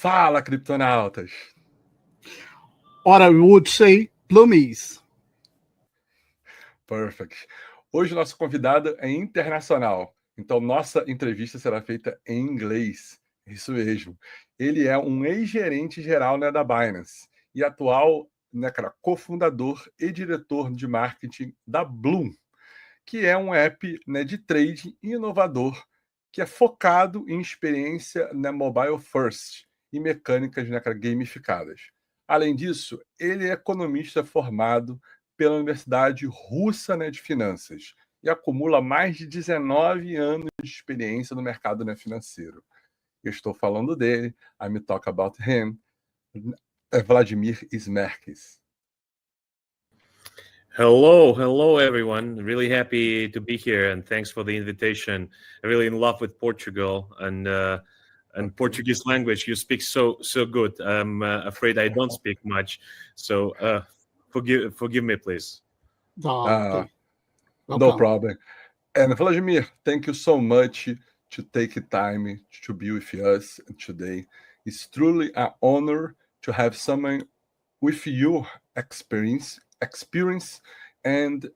Fala, criptonautas! Ora, we would say Blumies. Perfect. Hoje o nosso convidado é internacional, então nossa entrevista será feita em inglês. Isso mesmo. Ele é um ex-gerente geral, né, da Binance e atual, né, cofundador e diretor de marketing da Blum, que é um app, né, de trading inovador que é focado em experiência, né, mobile first e mecânicas, né, gamificadas. Além disso, ele é economista formado pela Universidade Russa, né, de Finanças e acumula mais de 19 anos de experiência no mercado, né, financeiro. Eu estou falando dele, I'm talk about him, Vladmir Smerkis. Hello everyone. Really happy to be here and thanks for the invitation. I'm really in love with Portugal and Portuguese language. You speak so good. I'm afraid I don't speak much, so forgive me, please. Okay. No problem. And Vladimir, thank you so much to take time to be with us today. It's truly an honor to have someone with your experience and the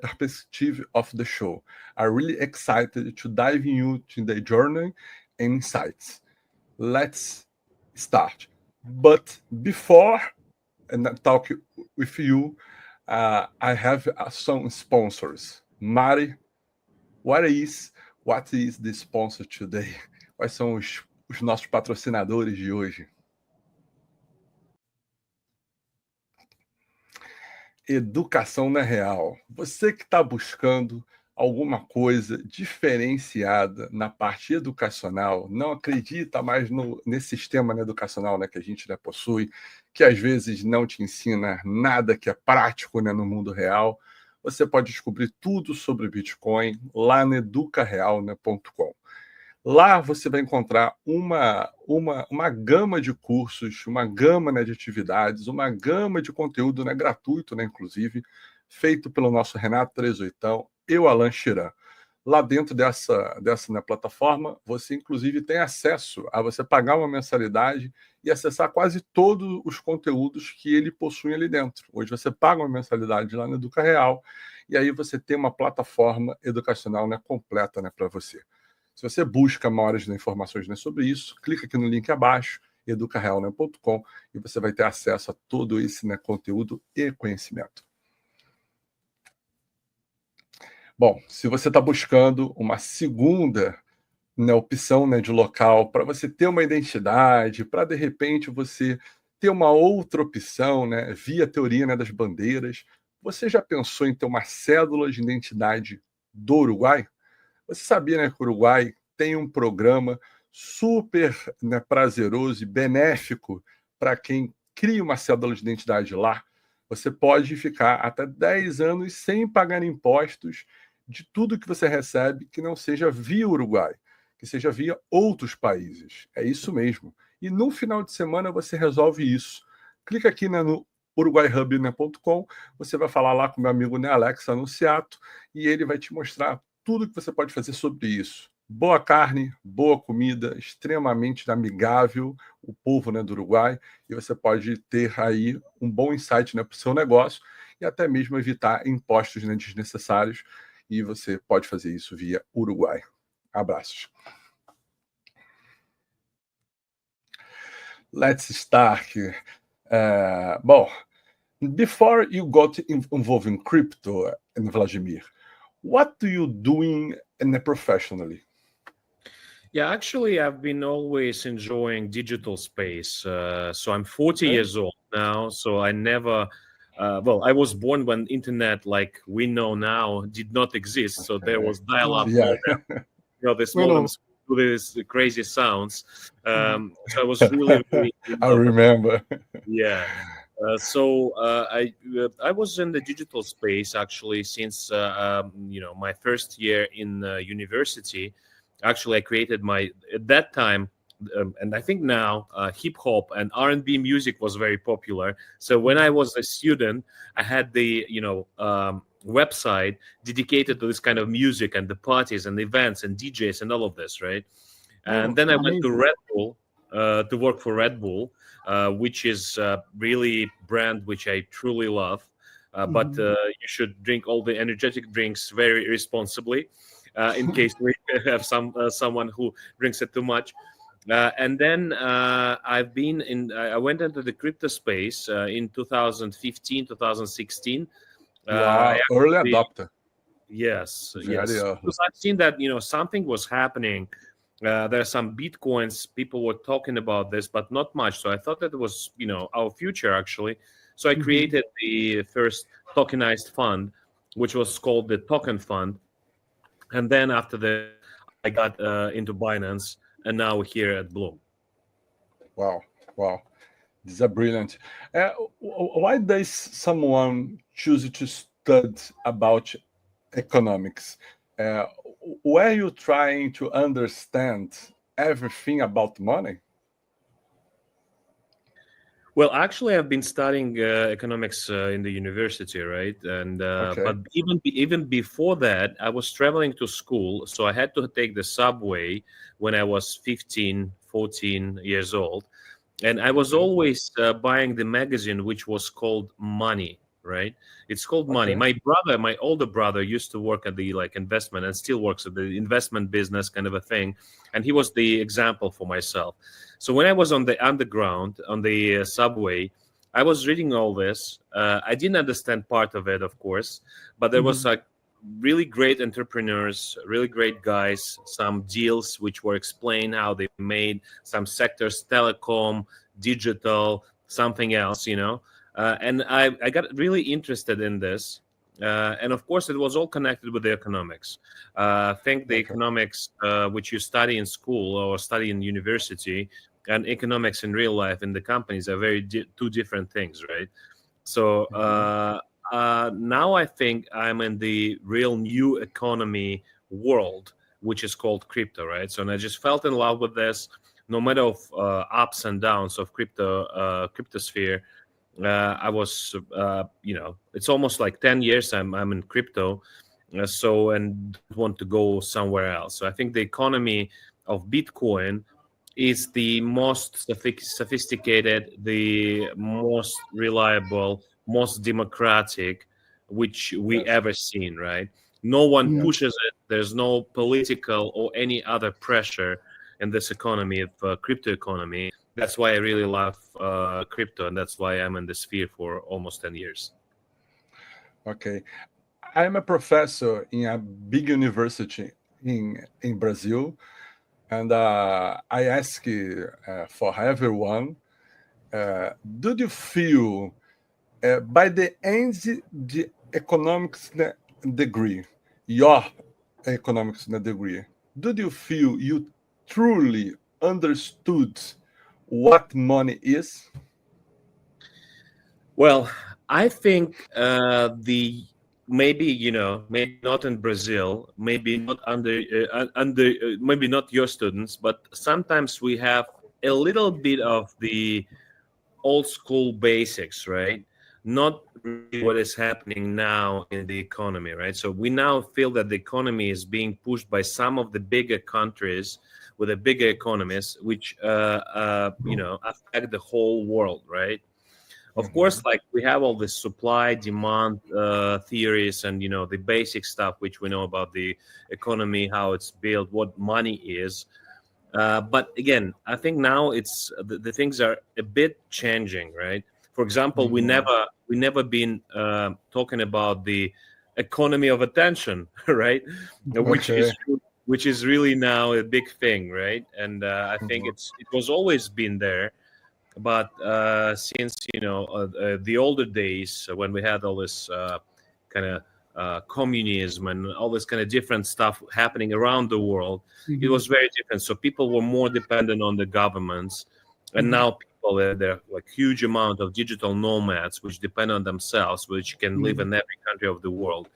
perspective of the show. I'm really excited to dive into the journey and insights. Let's start. But before and talk with you, I have some sponsors. Mari, what is the sponsor today? Quais são os nossos patrocinadores de hoje? Educação na real. Você que está buscando alguma coisa diferenciada na parte educacional, não acredita mais nesse sistema, né, educacional, né, que a gente, né, possui, que às vezes não te ensina nada que é prático, né, no mundo real, você pode descobrir tudo sobre Bitcoin lá no educareal.com. Lá você vai encontrar uma gama de cursos, uma gama, né, de atividades, uma gama de conteúdo, né, gratuito, né, inclusive, feito pelo nosso Renato 38 e o Alan Chiran. Lá dentro dessa né, plataforma, você inclusive tem acesso a você pagar uma mensalidade e acessar quase todos os conteúdos que ele possui ali dentro. Hoje você paga uma mensalidade lá no Educa Real e aí você tem uma plataforma educacional, né, completa, né, para você. Se você busca maiores, né, informações, né, sobre isso, clica aqui no link abaixo, educareal.com, e você vai ter acesso a todo esse, né, conteúdo e conhecimento. Bom, se você está buscando uma segunda, né, opção, né, de local para você ter uma identidade, para de repente você ter uma outra opção, né, via teoria, né, das bandeiras, você já pensou em ter uma cédula de identidade do Uruguai? Você sabia, né, que o Uruguai tem um programa super, né, prazeroso e benéfico para quem cria uma cédula de identidade lá? Você pode ficar até 10 anos sem pagar impostos de tudo que você recebe que não seja via Uruguai, que seja via outros países. É isso mesmo. E no final de semana você resolve isso. Clica aqui, né, no uruguaihub.com, você vai falar lá com meu amigo, né, Alex Anunciato, e ele vai te mostrar tudo que você pode fazer sobre isso. Boa carne, boa comida, extremamente amigável, o povo, né, do Uruguai, e você pode ter aí um bom insight, né, para o seu negócio e até mesmo evitar impostos, né, desnecessários, e você pode fazer isso via Uruguai. Abraços. Let's start. Well, before you got involved in crypto, and Vladimir, what do you doing professionally? Yeah, actually, I've been always enjoying digital space. So I'm 40 years old now. So I never, I was born when internet, like we know now, did not exist. So there was dial-up. Yeah. This modems do these crazy sounds. So I was really I remember. Yeah. I was in the digital space actually since my first year in university. Actually, I created at that time, and I think now, hip hop and R&B music was very popular. So when I was a student, I had the website dedicated to this kind of music and the parties and events and DJs and all of this, right? And then I went to amazing. Red Bull to work for Red Bull, which is really brand which I truly love. But you should drink all the energetic drinks very responsibly, in case we have someone who drinks it too much. And then I went into the crypto space in 2015, 2016. Wow, early adopter. Yes, Very yes. early. Because I've seen that something was happening. There are some bitcoins. People were talking about this, but not much. So I thought that it was our future actually. So I created the first tokenized fund, which was called the Token Fund. And then after that, I got into Binance, and now here at Bloom. Wow. These are brilliant. Why does someone choose to study about economics? Were you trying to understand everything about money? Well, actually, I've been studying economics in the university, right? And but even before that, I was traveling to school, so I had to take the subway when I was 15, 14 years old, and I was always buying the magazine which was called Money, right? It's called Money. My older brother, used to work at the investment and still works at the investment business kind of a thing, and he was the example for myself. So when I was on the underground, on the subway, I was reading all this. I didn't understand part of it, of course, but there was really great entrepreneurs, really great guys, some deals which were explained how they made some sectors, telecom, digital, something else, and I got really interested in this. And of course, it was all connected with the economics. I think the economics which you study in school or study in university and economics in real life in the companies are two different things, right? So now I think I'm in the real new economy world, which is called crypto, right? So and I just felt in love with this, no matter of ups and downs of cryptosphere. I was, it's almost like 10 years I'm in crypto, and want to go somewhere else. So I think the economy of Bitcoin is the most sophisticated, the most reliable, most democratic, which we ever seen, right? No one pushes it. There's no political or any other pressure in this economy of crypto economy. That's why I really love crypto, and that's why I'm in this sphere for almost 10 years. Okay. I'm a professor in a big university in Brazil, and I ask for everyone, do you feel by the end the economics degree, your economics degree, do you feel you truly understood what money is? Well, I think maybe not in Brazil, maybe not maybe not your students, but sometimes we have a little bit of the old school basics, right? Not really what is happening now in the economy, right? So we now feel that the economy is being pushed by some of the bigger countries with the bigger economies, which affect the whole world, right? Of course, we have all the supply demand theories and the basic stuff which we know about the economy, how it's built, what money is. But again, I think now it's the things are a bit changing, right? For example, we never been talking about the economy of attention, right? Which is really now a big thing, right? And I think it was always been there. But since the older days when we had all this kind of communism and all this kind of different stuff happening around the world, it was very different. So people were more dependent on the governments, and now people they're like huge amount of digital nomads which depend on themselves, which can live in every country of the world.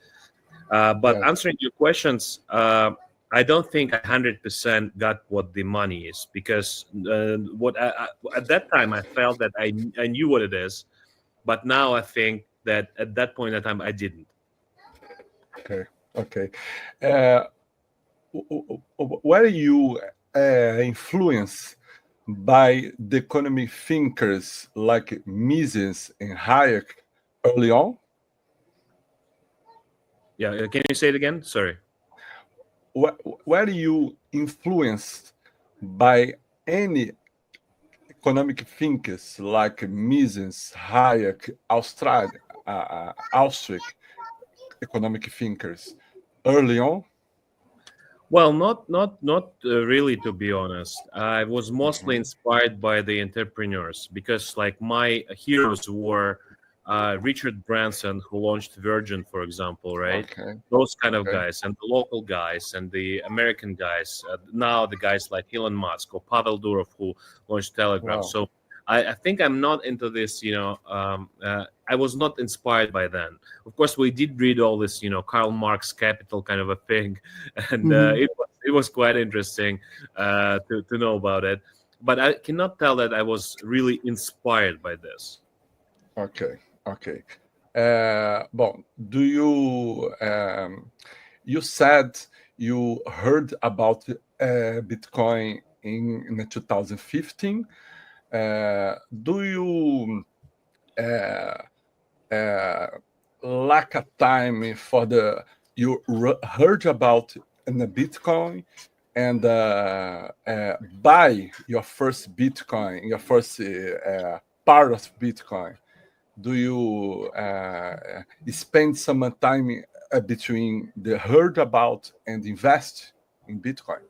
But answering your questions, I don't think 100% got what the money is, because at that time I felt that I knew what it is, but now I think that at that point in time I didn't. Okay. Were you influenced by the economic thinkers like Mises and Hayek early on? Yeah, can you say it again? Sorry. Were you influenced by any economic thinkers like Mises, Hayek, Austric economic thinkers early on? Well, not really, to be honest. I was mostly inspired by the entrepreneurs because, like, my heroes were Richard Branson, who launched Virgin, for example, right? Okay. Those kind of guys, and the local guys, and the American guys. Now the guys like Elon Musk or Pavel Durov, who launched Telegram. Wow. So I think I'm not into this. I was not inspired by then. Of course, we did read all this, Karl Marx Capital kind of a thing, and it was quite interesting to know about it. But I cannot tell that I was really inspired by this. Okay. Bom, do you you said you heard about Bitcoin in 2015? Do you lack a time for you heard about the Bitcoin and buy your first Bitcoin, your first part of Bitcoin? Do you spend some time between the heard about and invest in Bitcoin?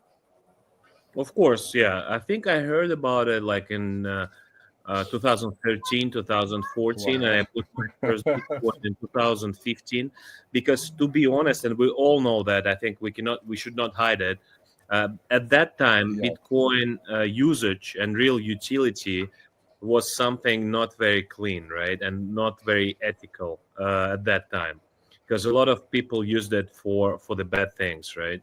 Of course, yeah. I think I heard about it like in 2013, 2014, and I put my first Bitcoin in 2015. Because, to be honest, and we all know that, I think we should not hide it. At that time, Bitcoin usage and real utility was something not very clean, right, and not very ethical at that time, because a lot of people used it for the bad things, right?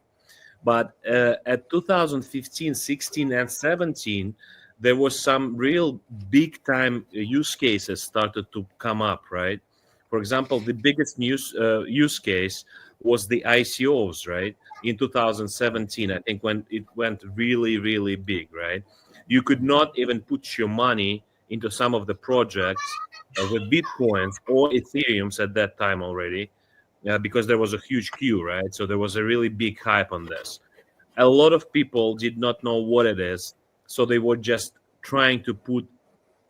But at 2015, 16, and 17, there was some real big time use cases started to come up, right? For example, the biggest use case was the ICOs, right? In 2017, I think, when it went really, really big, right? You could not even put your money into some of the projects with Bitcoins or Ethereums at that time already, because there was a huge queue, right? So there was a really big hype on this. A lot of people did not know what it is, so they were just trying to put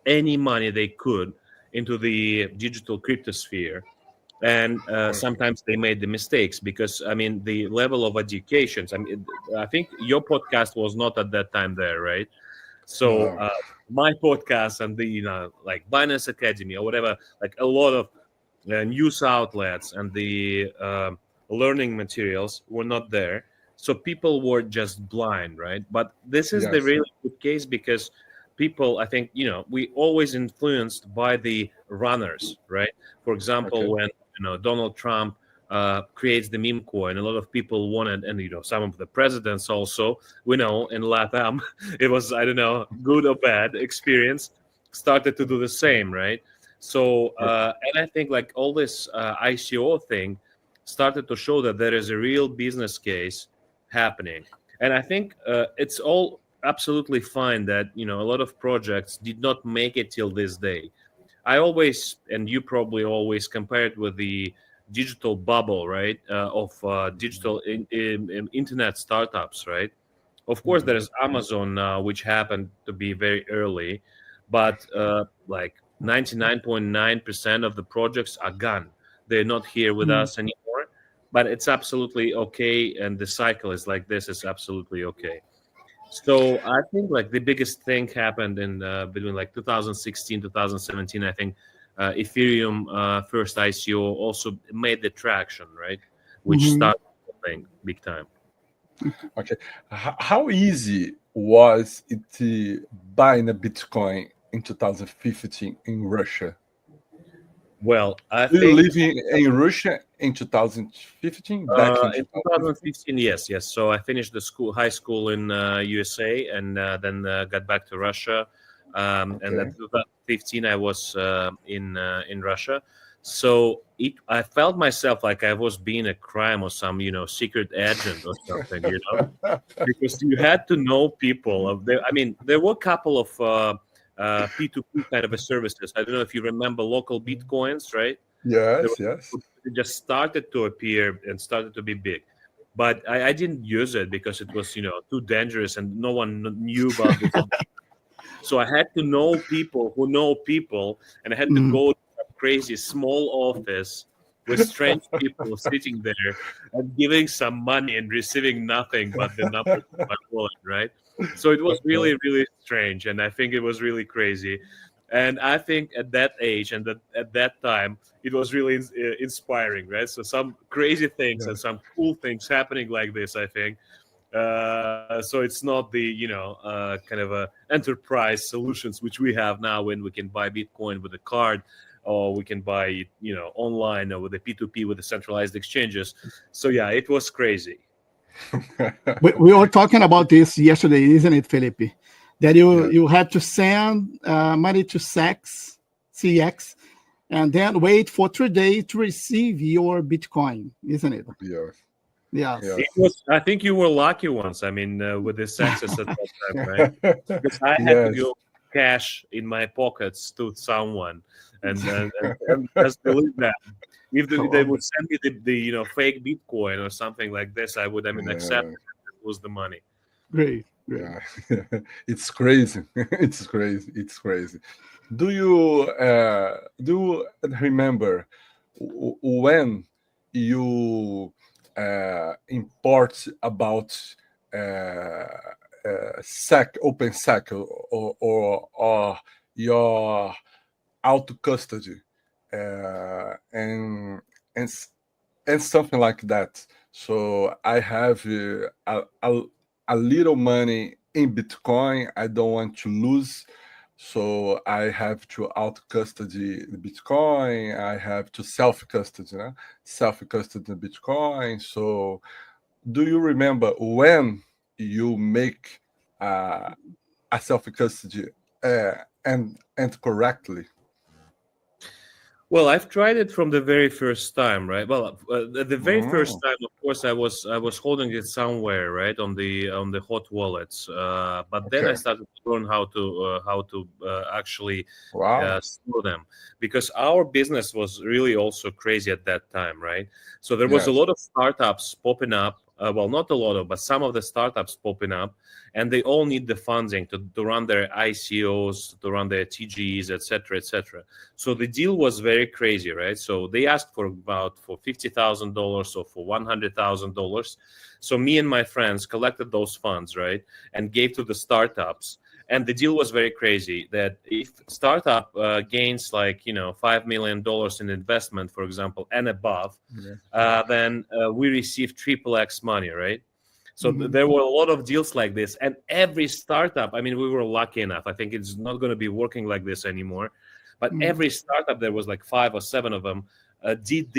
any money they could into the digital cryptosphere. And sometimes they made the mistakes because, I mean, the level of education, I think your podcast was not at that time there, right? So my podcast and the, like Binance Academy or whatever, like a lot of news outlets and the learning materials were not there. So people were just blind, right? But this is the really good case because people, I think, we always influenced by the runners, right? For example, when Donald Trump creates the meme coin, a lot of people wanted, and some of the presidents also, we know in LATAM, it was, I don't know, good or bad experience, started to do the same, right? So, and I think like all this ICO thing started to show that there is a real business case happening. And I think it's all absolutely fine that, a lot of projects did not make it till this day. I always, and you probably always, compare it with the digital bubble, right, of digital internet startups, right? Of course, there is Amazon now, which happened to be very early, but like 99.9% of the projects are gone. They're not here with us anymore. But it's absolutely okay, and the cycle is like this. Is absolutely okay. So I think like the biggest thing happened in between like 2016, 2017. I think Ethereum first ICO also made the traction, right? Which started the thing big time. Okay. How easy was it to buy a Bitcoin in 2015 in Russia? Well, I think... you live in Russia in 2015? Back in 2015, yes. So I finished the high school in USA, and then got back to Russia. And then 2015, I was in Russia. So I felt myself like I was being a crime or some, secret agent or something, because you had to know people. There were a couple of P2P kind of a services. I don't know if you remember local Bitcoins, right? Yes. It just started to appear and started to be big. But I didn't use it because it was, too dangerous and no one knew about it. So I had to know people who know people, and I had to go to a crazy small office with strange people sitting there and giving some money and receiving nothing but the numbers in my wallet, right? So it was really, really strange, and I think it was really crazy. And I think at that age and at that time, it was really inspiring, right? So some crazy things and some cool things happening like this, I think. So it's not the kind of a enterprise solutions which we have now, when we can buy Bitcoin with a card, or we can buy it online, or with a P2P with the centralized exchanges. So yeah, it was crazy. We were talking about this yesterday, isn't it, Felipe? That you had to send money to CX, and then wait for 3 days to receive your Bitcoin, isn't it? Yeah. I think you were lucky once. With this access at that time, right? Because I had to go cash in my pockets to someone, and just believe that if they would send me the fake Bitcoin or something like this, I would accept it and lose the money. Great. Yeah. It's crazy. It's crazy. Do you remember when you import about open SEC or your auto custody and something like that? So I have a little money in Bitcoin. I don't want to lose, so I have to auto custody the Bitcoin. I have to self custody the Bitcoin. So, do you remember when you make a self custody and correctly? Well, I've tried it from the very first time, right? Well, the very first time, of course, I was holding it somewhere, right, on the hot wallets. But then I started to learn how to actually store them, because our business was really also crazy at that time, right? So there was a lot of startups popping up. Well, not a lot of, but some of the startups popping up, and they all need the funding to run their ICOs, to run their TGEs, etc., etc. So the deal was very crazy, right? So they asked for $50,000 or for $100,000. So me and my friends collected those funds, right, and gave to the startups. And the deal was very crazy, that if startup gains like, $5 million in investment, for example, and above, then we receive XXX money, right? So there were a lot of deals like this. And every startup, we were lucky enough. I think it's not going to be working like this anymore. But every startup, there was like 5 or 7 of them, did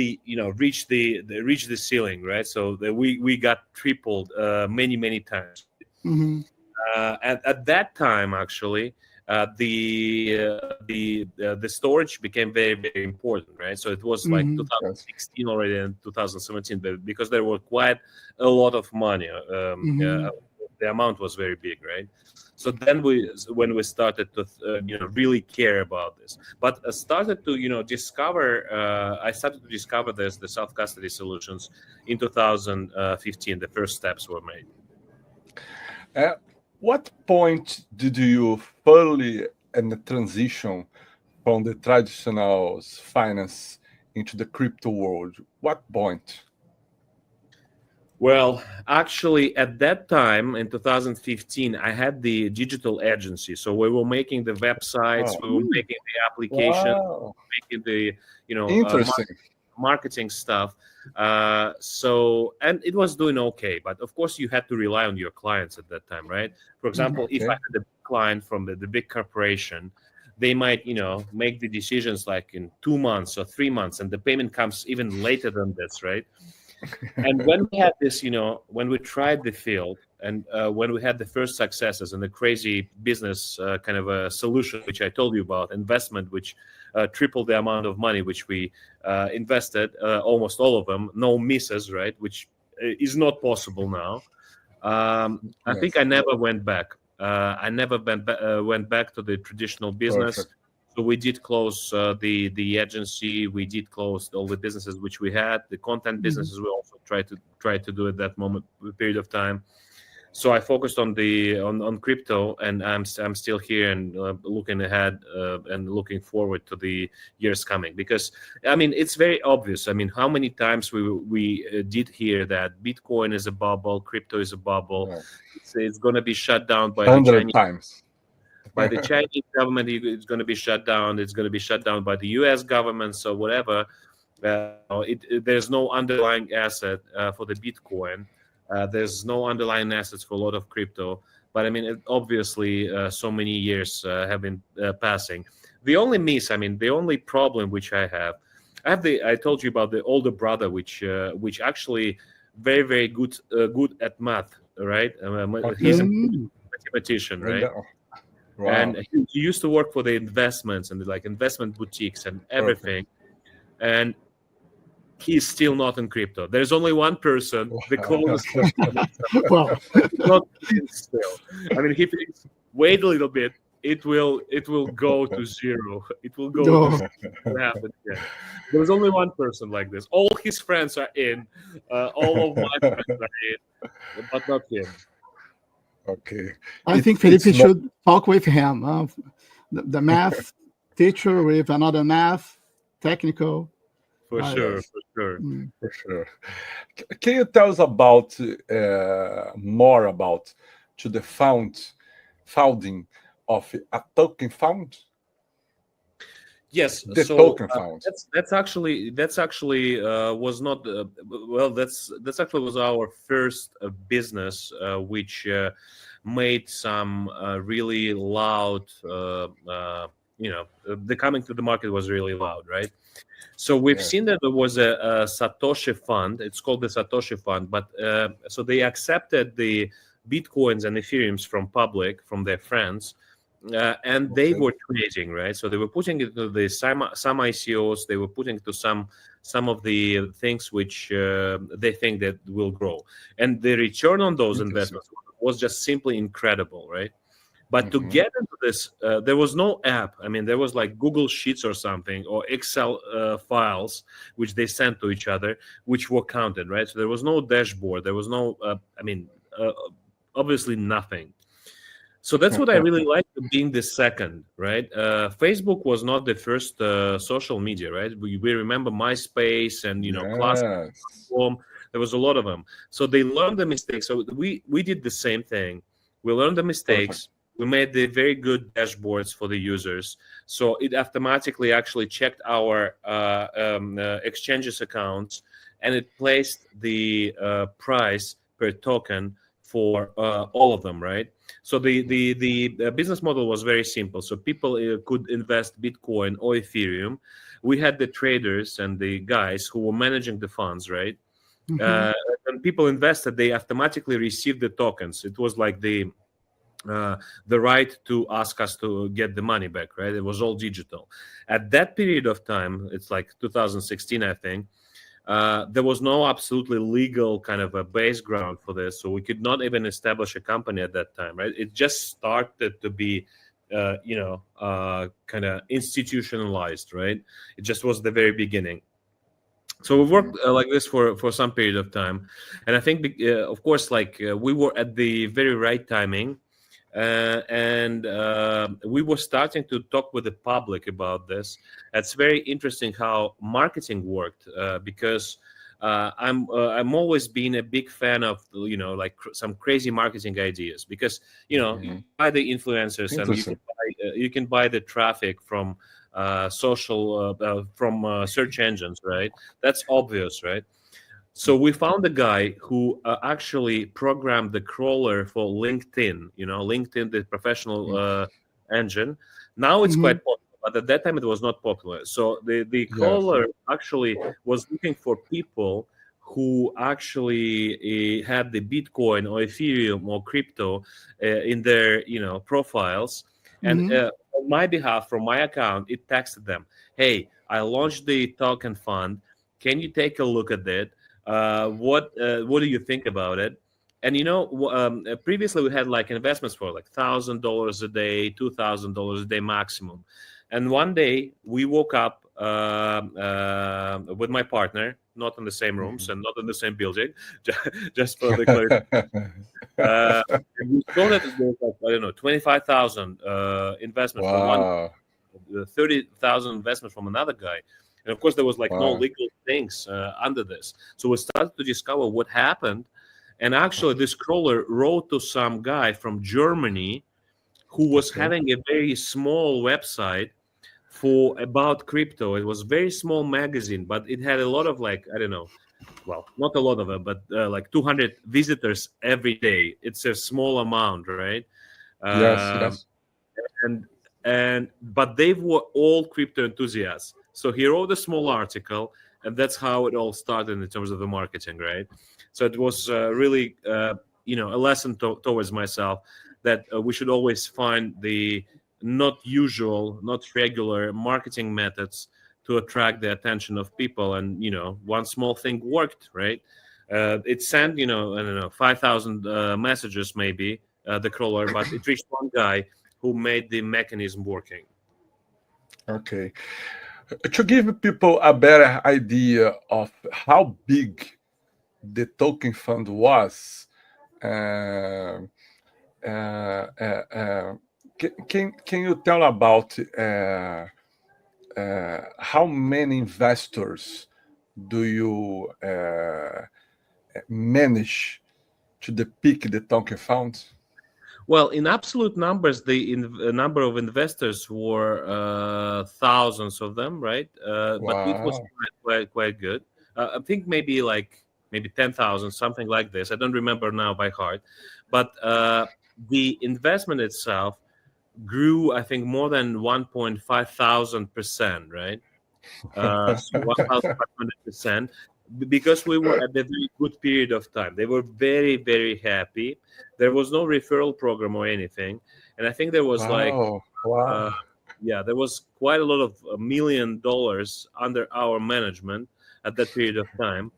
reach the ceiling, right? So we got tripled many times. At that time, actually, the storage became very, very important, right? So it was like 2016 already and 2017, because there were quite a lot of money. The amount was very big, right? So then when we started to really care about this, but I started to discover the self custody solutions in 2015. The first steps were made. What point did you fully transition from the traditional finance into the crypto world? What point? Well, actually, at that time in 2015, I had the digital agency. So we were making the websites, we were making the application, making the interesting marketing stuff. And it was doing okay, but of course you had to rely on your clients at that time, right? For example, if I had a client from the big corporation, they might make the decisions like in 2 months or 3 months, and the payment comes even later than this, right? And when we had this, when we tried the field, and when we had the first successes and the crazy business kind of a solution, which I told you about, investment, which tripled the amount of money which we invested, almost all of them, no misses, right? Which is not possible now. I think I never went back. I never went back to the traditional business. Perfect. So we did close the agency. We did close all the businesses which we had. The content businesses we also tried to do at that period of time. So I focused on crypto, and I'm still here and looking ahead and looking forward to the years coming, because it's very obvious. How many times we did hear that Bitcoin is a bubble, crypto is a bubble. Yeah. It's going to be shut down by 100 times. By the Chinese government. It's going to be shut down. It's going to be shut down by the U.S. government. So whatever. There's no underlying asset for the Bitcoin. There's no underlying assets for a lot of crypto, but obviously so many years have been passing. The only miss, the only problem which I told you about the older brother, which actually very, very good at math, right? He's a mathematician, right? Wow. And he used to work for the investments and investment boutiques and everything. And he's still not in crypto. There's only one person, the closest. Wow. Not still. If it's wait a little bit, it will go to zero. It will go to happen again. There's only one person like this. All his friends are in. All of my friends are in, but not him. Okay. I think Felipe should talk with him. The math teacher with another math technical. For sure. Can you tell us about more about to the founding of a token fund? Yes, the token fund. That's actually was not that's actually was our first business which made some really loud. The coming to the market was really loud, right? So we've seen that there was a Satoshi fund. It's called the Satoshi fund, but so they accepted the Bitcoins and Ethereums from their friends, and they were trading, right? So they were putting it to some ICOs. They were putting to some of the things which they think that will grow, and the return on those investments was just simply incredible, right? But to get into this, there was no app. There was like Google Sheets or something, or Excel files, which they sent to each other, which were counted, right? So there was no dashboard. There was no, obviously nothing. So that's what I really liked being the second, right? Facebook was not the first social media, right? We remember MySpace and, Classroom. There was a lot of them. So they learned the mistakes. So we did the same thing. We learned the mistakes. Perfect. We made the very good dashboards for the users. So it automatically actually checked our exchanges accounts, and it placed the price per token for all of them, right? So the business model was very simple. So people could invest Bitcoin or Ethereum. We had the traders and the guys who were managing the funds, right? When people invested, they automatically received the tokens. It was like the right to ask us to get the money back, right? It was all digital. At that period of time, it's like 2016, I think, there was no absolutely legal kind of a base ground for this. So we could not even establish a company at that time, right? It just started to be, kind of institutionalized, right? It just was the very beginning. So we worked like this for some period of time. And I think, of course, we were at the very right timing. And we were starting to talk with the public about this. It's very interesting how marketing worked, because I'm always been a big fan of some crazy marketing ideas, because you buy the influencers and you can buy the traffic from search engines, right? That's obvious, right? So we found a guy who actually programmed the crawler for LinkedIn, LinkedIn, the professional engine. Now it's quite popular, but at that time it was not popular. So the crawler actually was looking for people who actually had the Bitcoin or Ethereum or crypto in their profiles, and on my behalf, from my account, it texted them, "Hey, I launched the token fund. Can you take a look at it? What do you think about it?" And previously we had like investments for like $1,000 a day, $2,000 a day maximum. And one day we woke up with my partner, not in the same rooms and not in the same building, just for the clarification. We saw that there was like, I don't know, 25,000 investment from one, 30,000 investment from another guy. And of course, there was like no legal things under this. So we started to discover what happened. And actually, this crawler wrote to some guy from Germany who was having a very small website about crypto. It was a very small magazine, but it had a lot of like, I don't know, well, not a lot of it, but like 200 visitors every day. It's a small amount, right? Yes. But they were all crypto enthusiasts. So he wrote a small article, and that's how it all started in terms of the marketing, right? So it was really, a lesson towards myself that we should always find the not usual, not regular marketing methods to attract the attention of people. And, one small thing worked, right? It sent, I don't know, 5,000 messages maybe, the crawler, but it reached one guy who made the mechanism working. Okay. To give people a better idea of how big the token fund was, can you tell about how many investors do you manage to depict the token fund? Well, in absolute numbers, the number of investors were thousands of them, right? But it was quite good. I think maybe 10,000, something like this. I don't remember now by heart. But the investment itself grew, I think, more than 1,500%, right? So 1,500%. Because we were at a very good period of time. They were very, very happy. There was no referral program or anything. And I think there was there was quite a lot of $1 million under our management at that period of time.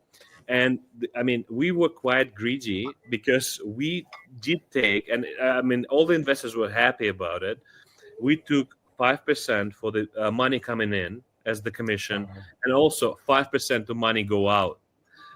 And I mean, we were quite greedy because we did take, and I mean, all the investors were happy about it. We took 5% for the money coming in as the commission, and also 5% of money go out.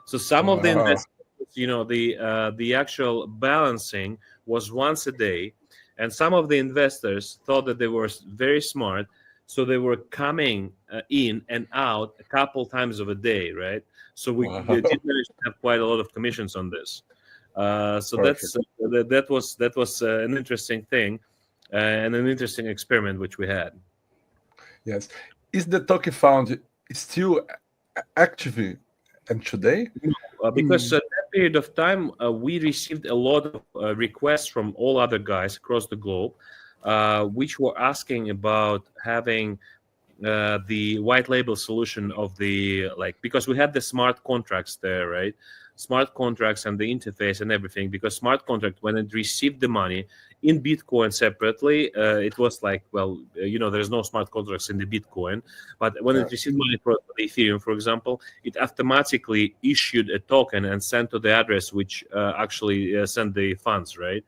So some of the investors, the actual balancing was once a day, and some of the investors thought that they were very smart, so they were coming in and out a couple times of a day, right? So we did manage to have quite a lot of commissions on this. So that was an interesting thing and an interesting experiment which we had. Yes. Is the token fund still active and today? Because at that period of time, we received a lot of requests from all other guys across the globe, which were asking about having the white label solution of because we had the smart contracts there, right? Smart contracts and the interface and everything, because smart contract, when it received the money in Bitcoin separately, it was like, there's no smart contracts in the Bitcoin, but when it received money for the Ethereum, for example, it automatically issued a token and sent to the address which actually sent the funds, right?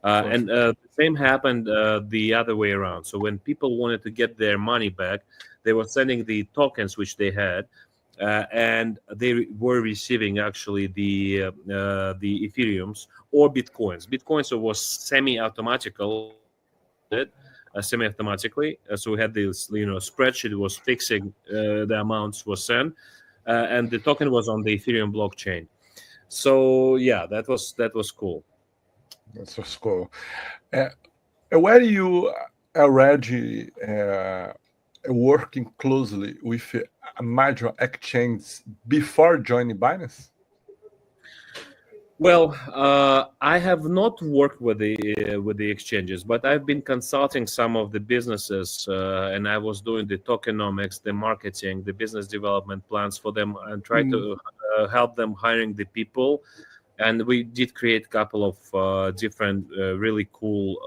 And the same happened the other way around. So when people wanted to get their money back, they were sending the tokens which they had, and they were receiving actually the Ethereums or Bitcoins. Bitcoins was semi-automatically. So we had this, spreadsheet was fixing the amounts was sent, and the token was on the Ethereum blockchain. So yeah, that was cool. That's so cool. Were you already working closely with a major exchange before joining Binance? Well, I have not worked with the exchanges, but I've been consulting some of the businesses, and I was doing the tokenomics, the marketing, the business development plans for them, and try to help them hiring the people. And we did create a couple of different really cool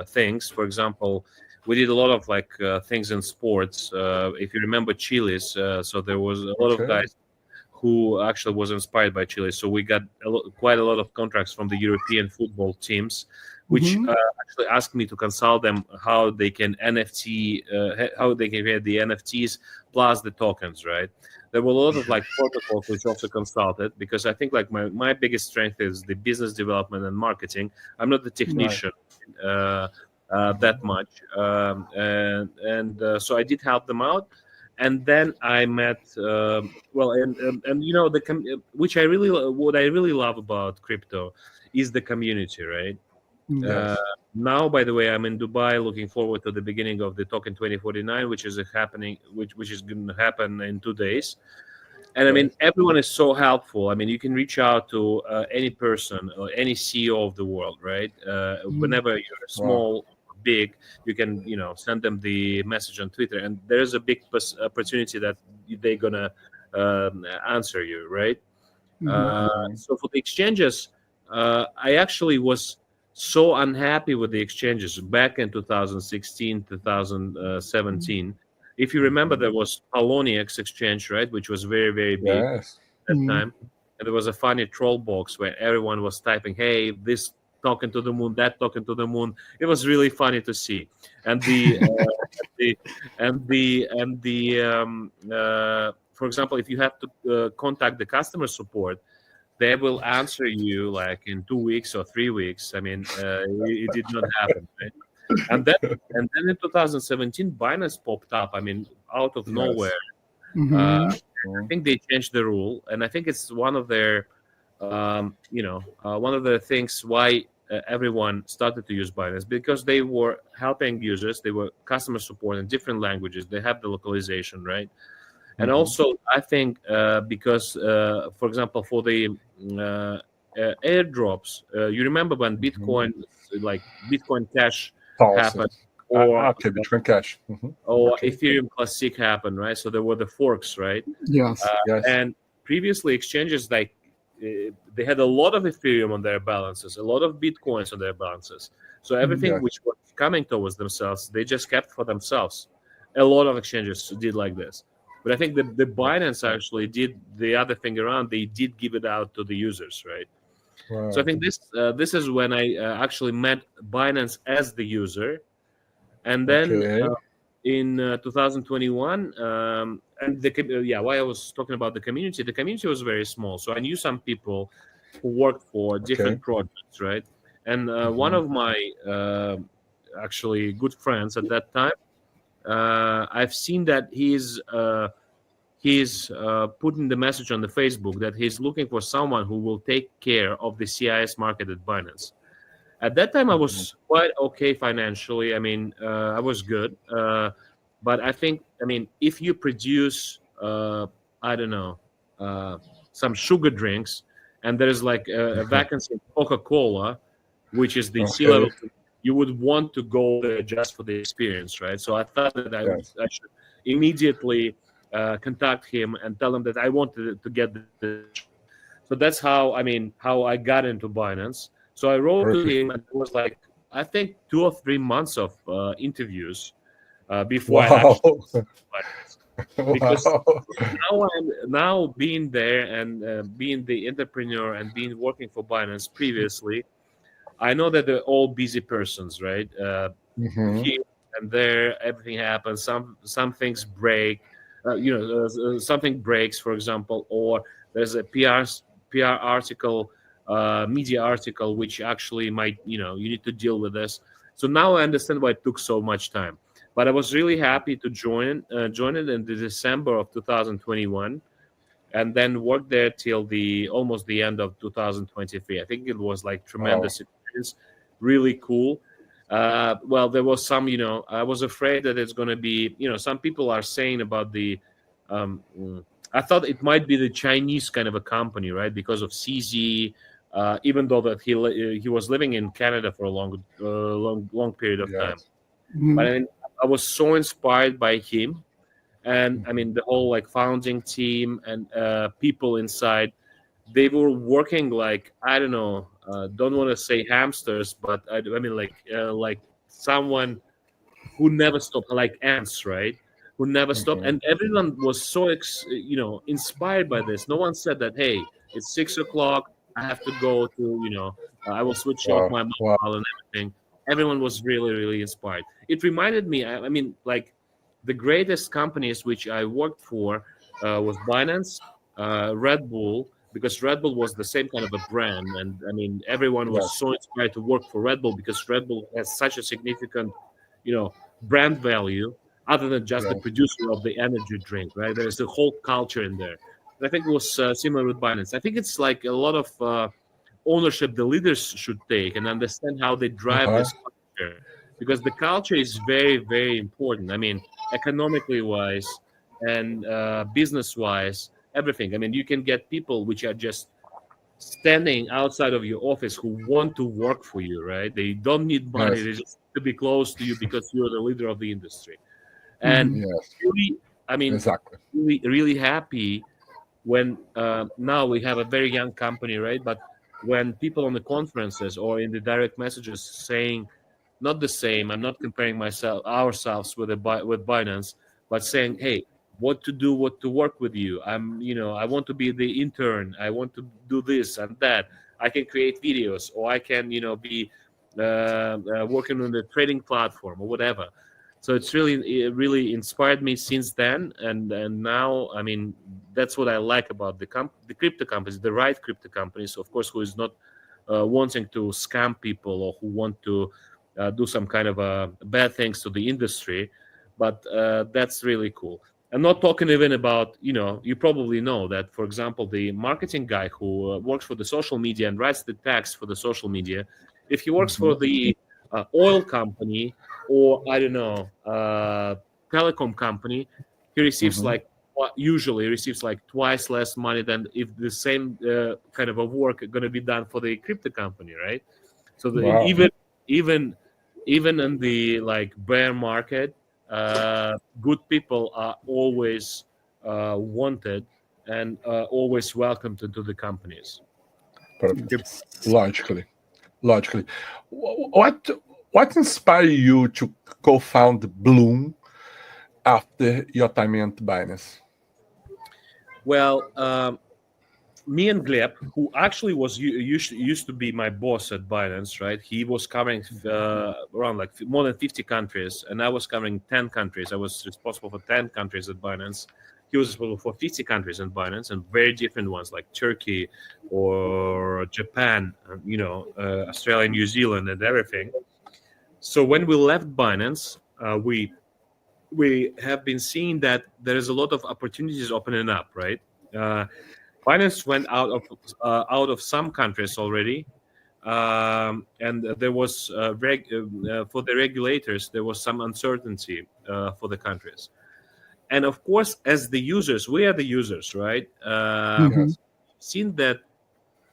things. For example, we did a lot of things in sports. If you remember Chile's, so there was a lot of guys who actually was inspired by Chile. So we got quite a lot of contracts from the European football teams, which actually asked me to consult them how they can how they can create the NFTs plus the tokens, right? There were a lot of protocols which also consulted, because I think my biggest strength is the business development and marketing. I'm not the technician that much, so I did help them out. And then I met what I really love about crypto is the community, right? Yes. Now, by the way, I'm in Dubai, looking forward to the beginning of the Token 2049, which is going to happen in 2 days. And I mean, everyone is so helpful. I mean, you can reach out to any person or any CEO of the world, right? Whenever you're small, big, you can send them the message on Twitter, and there's a big opportunity that they're gonna answer you, right? So for the exchanges, I actually was so unhappy with the exchanges back in 2016, 2017. If you remember, there was Poloniex exchange, right, which was very, very big at that time. And there was a funny troll box where everyone was typing, "Hey, this token to the moon, that token to the moon." It was really funny to see. And for example, if you have to contact the customer support, they will answer you in 2 weeks or 3 weeks. I mean, it did not happen, right? And then in 2017, Binance popped up. I mean, out of nowhere. I think they changed the rule, and I think it's one of their, one of the things why everyone started to use Binance, because they were helping users. They were customer support in different languages. They have the localization, right? And also, I think because, for example, for the airdrops, you remember when Bitcoin Cash happened, or Bitcoin Cash, or Ethereum Classic happened, right? So there were the forks, right? Yes. And previously, exchanges they had a lot of Ethereum on their balances, a lot of Bitcoins on their balances. So everything which was coming towards themselves, they just kept for themselves. A lot of exchanges did like this. But I think the Binance actually did the other thing around. They did give it out to the users, right? Wow. So I think this is when I actually met Binance as the user. And then in 2021, and why I was talking about the community was very small. So I knew some people who worked for different projects, right? And one of my actually good friends at that time, I've seen that he's putting the message on the Facebook that he's looking for someone who will take care of the CIS market at Binance. At that time, I was quite okay financially. I mean, I was good. But I think, if you produce, some sugar drinks, and there's a vacancy in Coca-Cola, which is the C-level, you would want to go there just for the experience, right? So I thought that I should immediately contact him and tell him that I wanted to get the. So that's how I got into Binance. So I wrote to him, and it was I think 2 or 3 months of interviews before I actually Binance. Because now being there and being the entrepreneur and working for Binance previously, I know that they're all busy persons, right? Here and there, everything happens. Some things break. Something breaks, for example, or there's a PR article, media article, which actually might, you need to deal with this. So now I understand why it took so much time. But I was really happy to join it in the December of 2021, and then worked there till almost the end of 2023. I think it was tremendous experience, really cool. Well, there was some, I was afraid that it's going to be, some people are saying about I thought it might be the Chinese kind of a company, right? Because of CZ, even though that he was living in Canada for a long period of time. But I was so inspired by him, And I mean, the whole like founding team and people inside, they were working like, I don't know, don't want to say hamsters, but I mean like someone who never stopped, like ants, right? Who never stopped, and everyone was so inspired by this. No one said that, hey, it's 6 o'clock, I have to go to I will switch off my mobile and everything. Everyone was really, really inspired. It reminded me, I mean, like the greatest companies which I worked for was Binance, Red Bull, because Red Bull was the same kind of a brand, and I mean, everyone was so inspired to work for Red Bull because Red Bull has such a significant, brand value, other than just the producer of the energy drink, right? There's a whole culture in there. And I think it was similar with Binance. I think it's like a lot of ownership the leaders should take and understand how they drive this culture, because the culture is very, very important. I mean, economically wise and business wise, everything. I mean, you can get people which are just standing outside of your office who want to work for you, right? They don't need money. They just to be close to you because you're the leader of the industry. And really, I mean, really, really happy when now we have a very young company, right? But when people on the conferences or in the direct messages saying not the same, I'm not comparing ourselves with Binance, but saying, hey, what to do, what to work with you. I want to be the intern. I want to do this and that. I can create videos, or I can, be working on the trading platform or whatever. So it's it really inspired me since then, and now, I mean, that's what I like about the crypto companies, the right crypto companies, of course, who is not wanting to scam people or who want to do some kind of bad things to the industry, but that's really cool. I'm not talking even about, you probably know that, for example, the marketing guy who works for the social media and writes the text for the social media, if he works for the oil company or, I don't know, telecom company, he receives usually receives like twice less money than if the same kind of a work going to be done for the crypto company, right? So even in the like bear market, good people are always wanted and always welcomed into the companies. Perfect. Logically. What inspired you to co-found Bloom after your time at Binance? Well, me and Gleb, who actually was used to be my boss at Binance, right? He was covering around like more than 50 countries, and I was covering 10 countries. I was responsible for 10 countries at Binance. He was responsible for 50 countries at Binance, and very different ones like Turkey or Japan, Australia, New Zealand, and everything. So when we left Binance, we have been seeing that there is a lot of opportunities opening up, right? Binance went out of some countries already, and there was for the regulators there was some uncertainty for the countries, and of course, as the users, we are the users, right? Seen that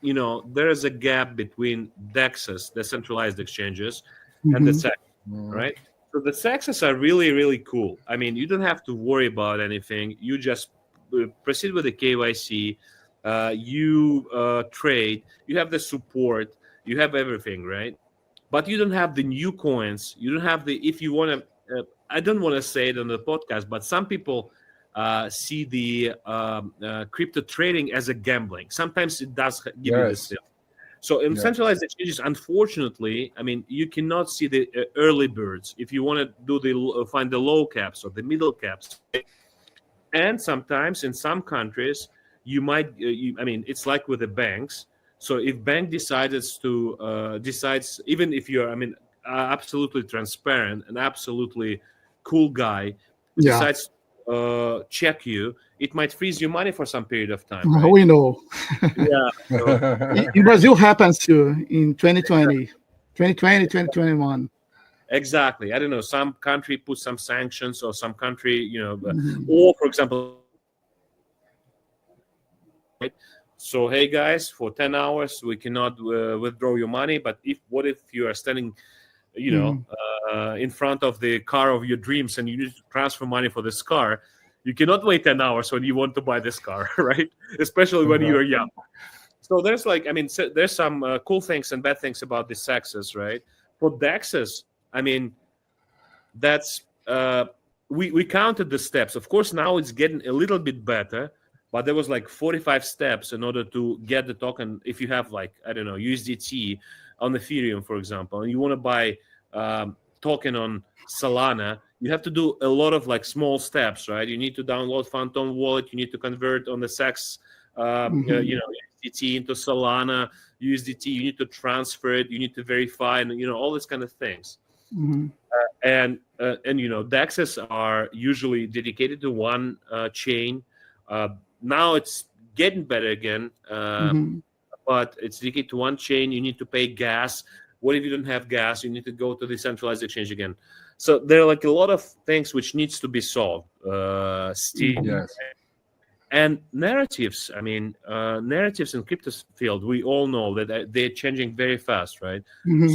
there is a gap between DEXs, decentralized exchanges, and the SEC, right? So the SECs are really, really cool. I mean, you don't have to worry about anything. You just proceed with the KYC. You trade. You have the support. You have everything, right? But you don't have the new coins. You don't have the. If you want to, I don't want to say it on the podcast, but some people see the crypto trading as a gambling. Sometimes it does give you this feel. So in centralized exchanges, unfortunately, I mean, you cannot see the early birds. If you want to do find the low caps or the middle caps, and sometimes in some countries, you might. I mean, it's like with the banks. So if bank decides, even if you're, I mean, absolutely transparent and absolutely cool guy, decides to check you, it might freeze your money for some period of time. Right? We know. So, in Brazil happens too in 2020, 2021. Exactly. I don't know. Some country put some sanctions, or some country, or for example, right? So, hey guys, for 10 hours we cannot withdraw your money. But what if you are standing, in front of the car of your dreams and you need to transfer money for this car? You cannot wait 10 hours when you want to buy this car, right? Especially when you're young. So there's there's some cool things and bad things about this access, right? For the access, that's we counted the steps. Of course, now it's getting a little bit better, but there was 45 steps in order to get the token. If you have USDT on Ethereum, for example, and you want to buy token on Solana, you have to do a lot of small steps, right? You need to download Phantom Wallet. You need to convert on the SEX, USDT into Solana USDT. You need to transfer it. You need to verify, and all these kind of things. And the access are usually dedicated to one chain. Now it's getting better again, but it's dedicated to one chain. You need to pay gas. What if you don't have gas? You need to go to the centralized exchange again. So there are a lot of things which needs to be solved still. Yes. And narratives, narratives in crypto field, we all know that they're changing very fast, right?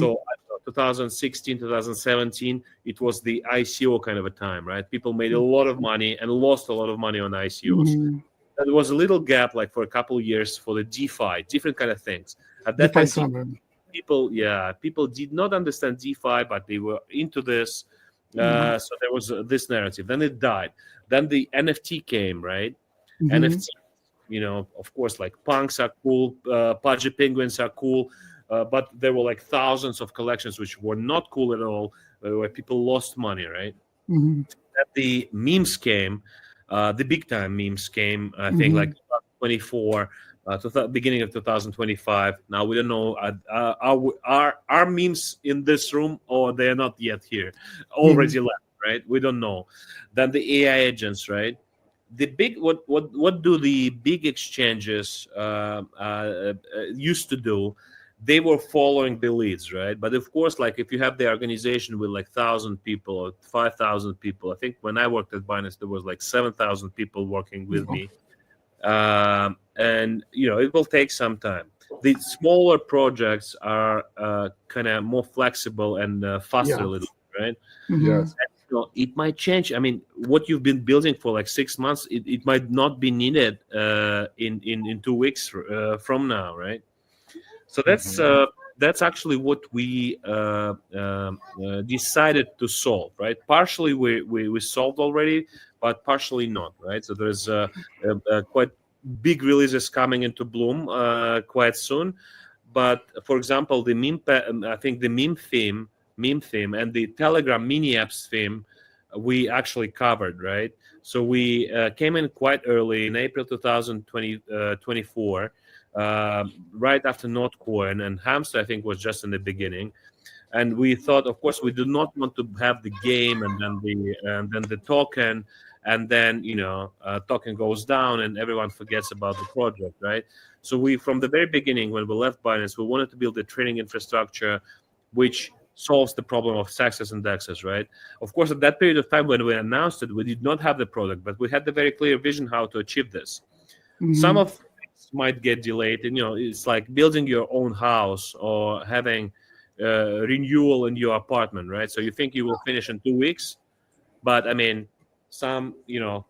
So 2016, 2017, it was the ICO kind of a time, right? People made a lot of money and lost a lot of money on ICOs. There was a little gap, for a couple of years for the DeFi, different kind of things. At that time, people did not understand DeFi, but they were into this. So there was this narrative. Then it died. Then the NFT came, right? NFT, of course, punks are cool, Pudgy penguins are cool, but there were thousands of collections which were not cool at all, where people lost money, right? The memes came, the big time memes came, I think 2024, beginning of 2025. Now we don't know, are memes in this room, or they're not yet here, already left, right? We don't know. Then the AI agents, right? The big what do the big exchanges used to do? They were following the leads, right? But of course, if you have the organization with 1,000 people or 5,000 people, I think when I worked at Binance, there was 7,000 people working with me, and it will take some time. The smaller projects are kind of more flexible and faster, a little, right? Yes. It might change. What you've been building for 6 months, it might not be needed in 2 weeks from now, right? So that's actually what we decided to solve, right? Partially we solved already, but partially not, right? So there's quite big releases coming into Bloom quite soon. But for example, the I think the meme theme and the Telegram mini apps theme we actually covered, right? So we came in quite early in April 2024, right after Notcoin, and Hamster I think was just in the beginning. And we thought, of course, we do not want to have the game and then the token, and then token goes down and everyone forgets about the project, right? So we, from the very beginning, when we left Binance, we wanted to build a trading infrastructure which solves the problem of success and access, right? Of course, at that period of time when we announced it, we did not have the product, but we had the very clear vision how to achieve this. Some of things might get delayed, and it's like building your own house or having renewal in your apartment, right? So you think you will finish in 2 weeks, but some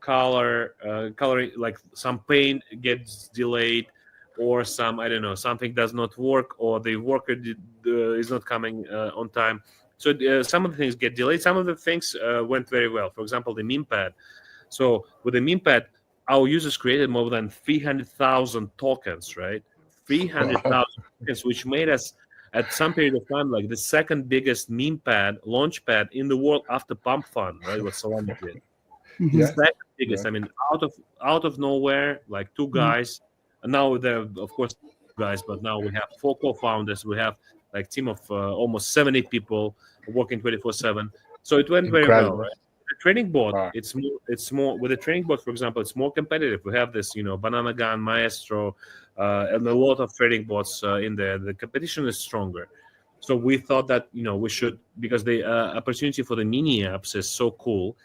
coloring, like some paint gets delayed, or some, I don't know, something does not work, or the worker is not coming on time. So some of the things get delayed. Some of the things went very well. For example, the meme pad. So with the meme pad, our users created more than 300,000 tokens, right? 300,000 tokens, which made us, at some period of time, like the second biggest meme pad, launch pad in the world after Pump Fund, right? What Solana did. The second biggest. Out of nowhere, like two guys. And now there, of course, guys, but now we have 4 co-founders. We have like team of almost 70 people working 24/7. So it went very well, right? The trading bot, it's more with the trading bot, for example, it's more competitive. We have this, Banana Gun, Maestro, and a lot of trading bots in there. The competition is stronger. So we thought that, we should, because the opportunity for the mini apps is so cool,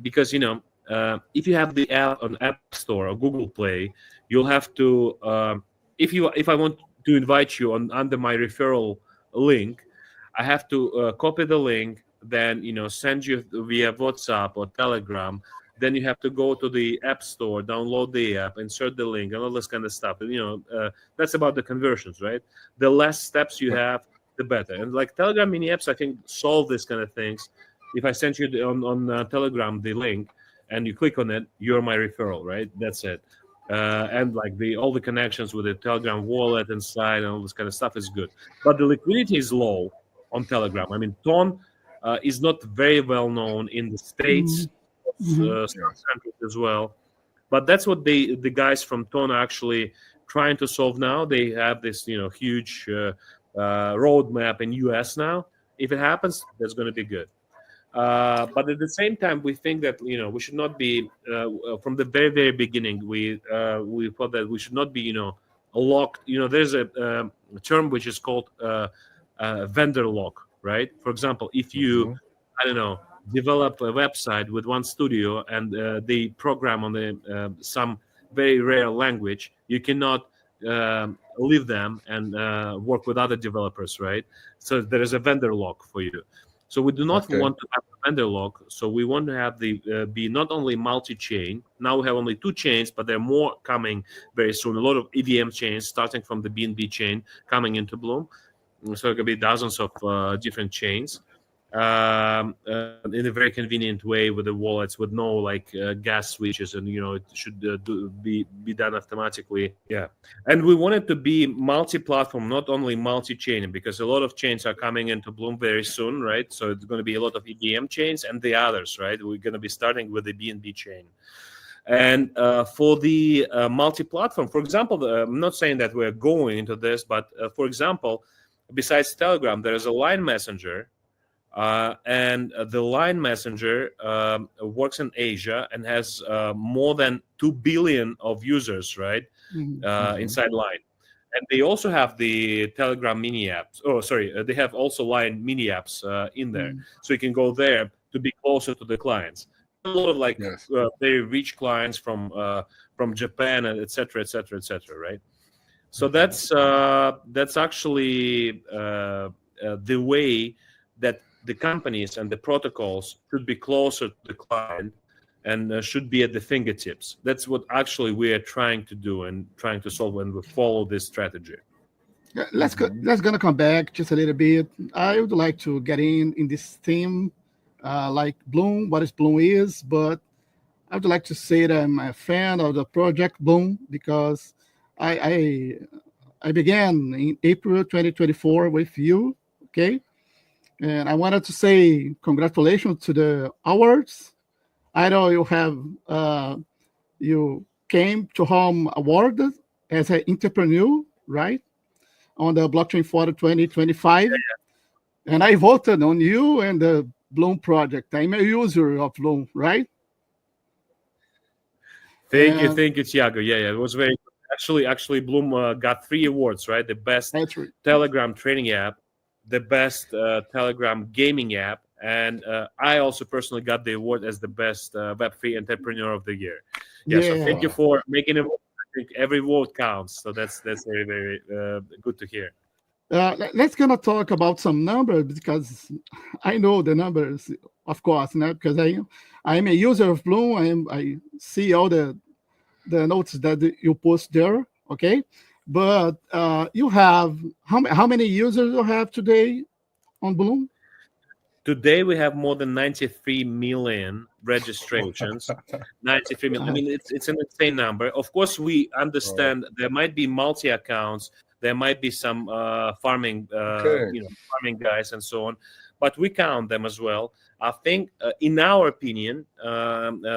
because, if you have the app on App Store or Google Play, you'll have to, if I want to invite you under my referral link, I have to copy the link, then send you via WhatsApp or Telegram. then you have to go to the app store, download the app, insert the link, and all this kind of stuff. And, that's about the conversions, right? The less steps you have, the better. And like Telegram mini apps, I think, solve this kind of things. If I send you on Telegram the link and you click on it, you're my referral, right? That's it. And like all the connections with the Telegram wallet inside and all this kind of stuff is good. But the liquidity is low on Telegram. I mean, Ton is not very well known in the States, some countries as well. But that's what the guys from Ton are actually trying to solve now. They have this, huge roadmap in US now. If it happens, that's going to be good. But at the same time, we think that we should not be from the very, very beginning. We thought that we should not be locked. There's a term which is called vendor lock, right? For example, if you develop a website with one studio and they program on some very rare language, you cannot leave them and work with other developers, right? So there is a vendor lock for you. So we do not want to have a vendor lock. So we want to have be not only multi-chain. Now we have only 2 chains, but there are more coming very soon. A lot of EVM chains, starting from the BNB chain, coming into Bloom. So it could be dozens of different chains in a very convenient way with the wallets, with no gas switches, and it should be done automatically. Yeah, and we want it to be multi-platform, not only multi-chain, because a lot of chains are coming into Bloom very soon, right? So it's going to be a lot of EVM chains and the others, right? We're going to be starting with the BNB chain. And for the multi-platform, for example, I'm not saying that we're going into this, but for example, besides Telegram, there is a Line Messenger. And the Line Messenger works in Asia and has more than 2 billion of users, right, inside Line. And they also have the Telegram mini apps. Oh, sorry, they have also Line mini apps in there. So you can go there to be closer to the clients. A lot of very rich clients from Japan, and et cetera, right? So that's actually the way that the companies and the protocols should be closer to the client and should be at the fingertips. That's what actually we are trying to do and trying to solve when we follow this strategy. Let's gonna come back just a little bit. I would like to get in this theme, like Bloom, what Bloom is, but I would like to say that I'm a fan of the project Bloom because I began in April 2024 with you, okay? And I wanted to say congratulations to the awards. I know you have you came to home award as an entrepreneur, right? On the Blockchain for 2025. And I voted on you and the Bloom project. I'm a user of Bloom, right? Thank you, Thiago. Yeah, it was very actually Bloom got 3 awards, right? The best Telegram trading app, the best Telegram gaming app, and I also personally got the award as the best Web3 entrepreneur of the year. So thank you for making it. I think every vote counts, so that's very, very good to hear. Let's gonna talk about some numbers because I know the numbers, of course, because I'm a user of Bloom. I see all the notes that you post there, okay? But you have how many users you have today on Bloom? Today we have more than 93 million registrations. 93 million. I mean, it's an insane number. Of course, we understand there might be multi accounts, there might be some farming, farming guys and so on, but we count them as well. I think, in our opinion,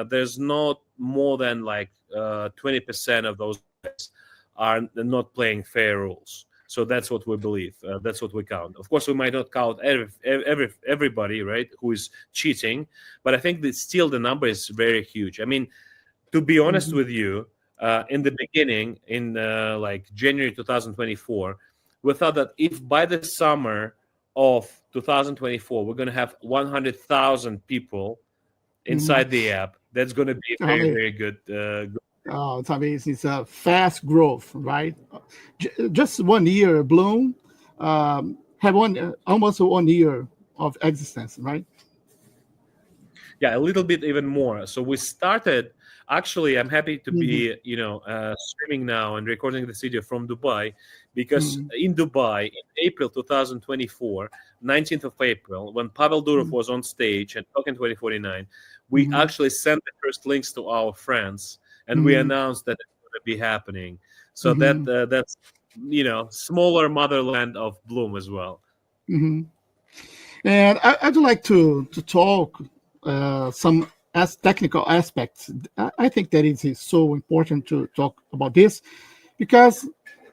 there's not more than 20% of those guys are not playing fair rules. So that's what we believe. That's what we count. Of course, we might not count everybody, right, who is cheating, but I think that still the number is very huge. I mean, to be honest with you, in the beginning, in January 2024, we thought that if by the summer of 2024 we're going to have 100,000 people inside the app, that's going to be very, very good. Oh, it's amazing. It's a fast growth, right? Just 1 year, Bloom have almost 1 year of existence, right? Yeah, a little bit even more. So we started. Actually, I'm happy to be, streaming now and recording this video from Dubai, because in Dubai, in April 2024, 19th of April, when Pavel Durov was on stage and talking 2049, we actually sent the first links to our friends, and we announced that it's going to be happening. So that's smaller motherland of Bloom as well. And I'd like to talk some technical aspects. I think that it is so important to talk about this, because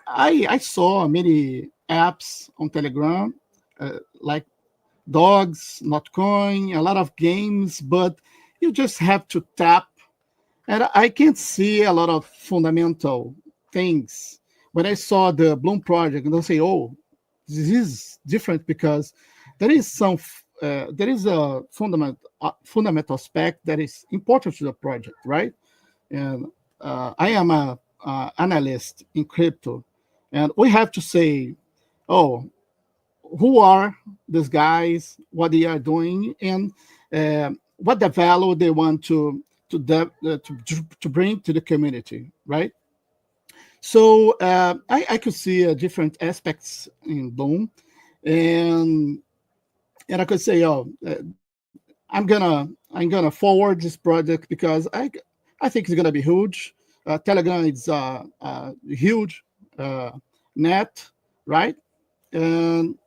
I saw many apps on Telegram, like Dogs, Notcoin, a lot of games, but you just have to tap. And I can't see a lot of fundamental things. When I saw the Bloom project, and I say, oh, this is different, because there is a fundamental aspect that is important to the project, right? And I am a analyst in crypto, and we have to say, oh, who are these guys, what they are doing, and what the value they want to bring to the community, right? So I could see different aspects in Bloom, and I could say, oh, I'm gonna forward this project, because I think it's gonna be huge. Telegram is a huge net, right? And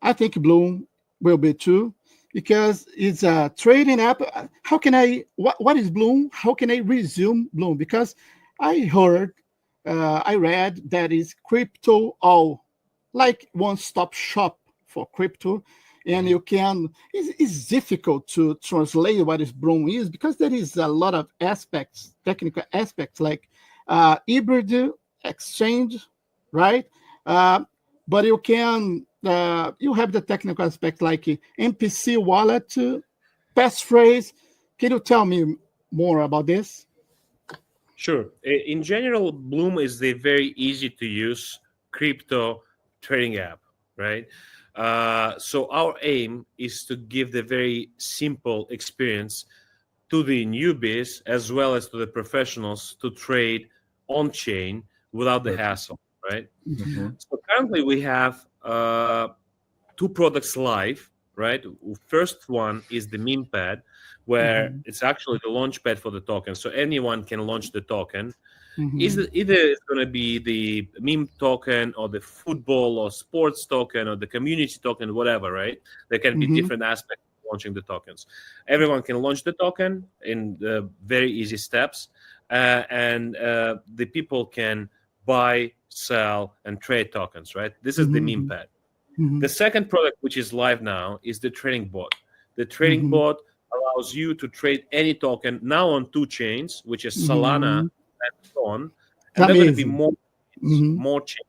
I think Bloom will be too, because it's a trading app. How can I? What is Bloom? How can I resume Bloom? Because I read that is crypto all, like one-stop shop for crypto, and you can. It's difficult to translate what is Bloom is, because there is a lot of aspects, technical aspects, like hybrid exchange, right? But you can. You have the technical aspect, like MPC wallet, passphrase. Can you tell me more about this? Sure. In general, Bloom is the very easy to use crypto trading app, right? So our aim is to give the very simple experience to the newbies as well as to the professionals to trade on chain without the hassle, right? So currently we have two products live, right? First one is the meme pad, where it's actually the launch pad for the token, so anyone can launch the token. Either it's going to be the meme token or the football or sports token or the community token, whatever, right? There can be different aspects of launching the tokens. Everyone can launch the token in very easy steps, and the people can buy, sell, and trade tokens, right? This is the meme pad. The second product, which is live now, is the trading bot. The trading bot allows you to trade any token now on two chains, which is Solana and Torna, and there are going to be more chains.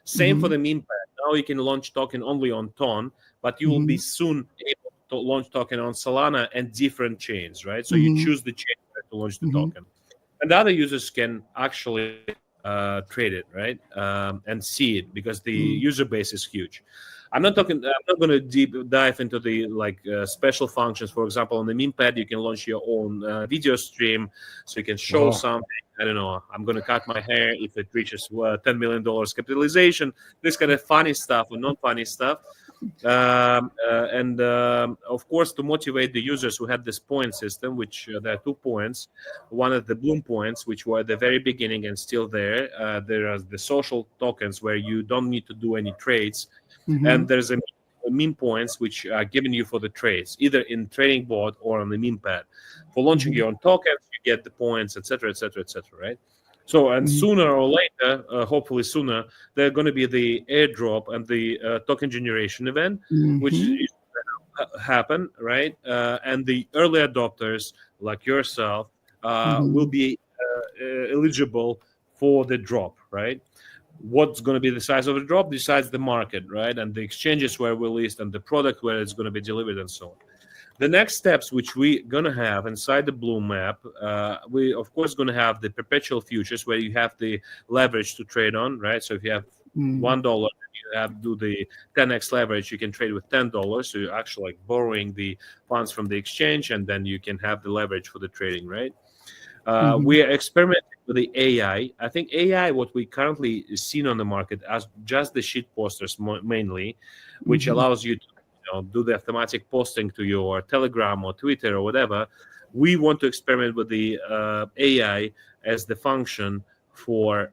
Same for the meme pad. Now you can launch token only on Torna, but you will be soon able to launch token on Solana and different chains, right? So you choose the chain to launch the token, and the other users can actually trade it, right? And see it, because the user base is huge. I'm not going to deep dive into the special functions. For example, on the meme pad, you can launch your own video stream, so you can show something. I don't know. I'm going to cut my hair if it reaches $10 million capitalization. This kind of funny stuff or non-funny stuff. And of course, to motivate the users who had this point system, which there are 2 points. One is the Bloom points, which were at the very beginning and still there. There are the social tokens where you don't need to do any trades. And there's a meme points, which are given you for the trades, either in trading bot or on the meme pad. For launching your own tokens, you get the points, etc., right? So, and sooner or later, hopefully sooner, there's going to be the airdrop and the token generation event, which is going to happen, right? And the early adopters, like yourself, will be eligible for the drop, right? What's going to be the size of the drop decides the market, right? And the exchanges where we list and the product where it's going to be delivered and so on. The next steps, which we're going to have inside the Bloom app, we, of course, going to have the perpetual futures where you have the leverage to trade on, right? So if you have $1, do the 10x leverage, you can trade with $10. So you're actually like borrowing the funds from the exchange, and then you can have the leverage for the trading, right? We are experimenting with the AI. I think AI, what we currently seen on the market as just the sheet posters mainly, which allows you to do the automatic posting to your Telegram or Twitter or whatever. We want to experiment with the AI as the function for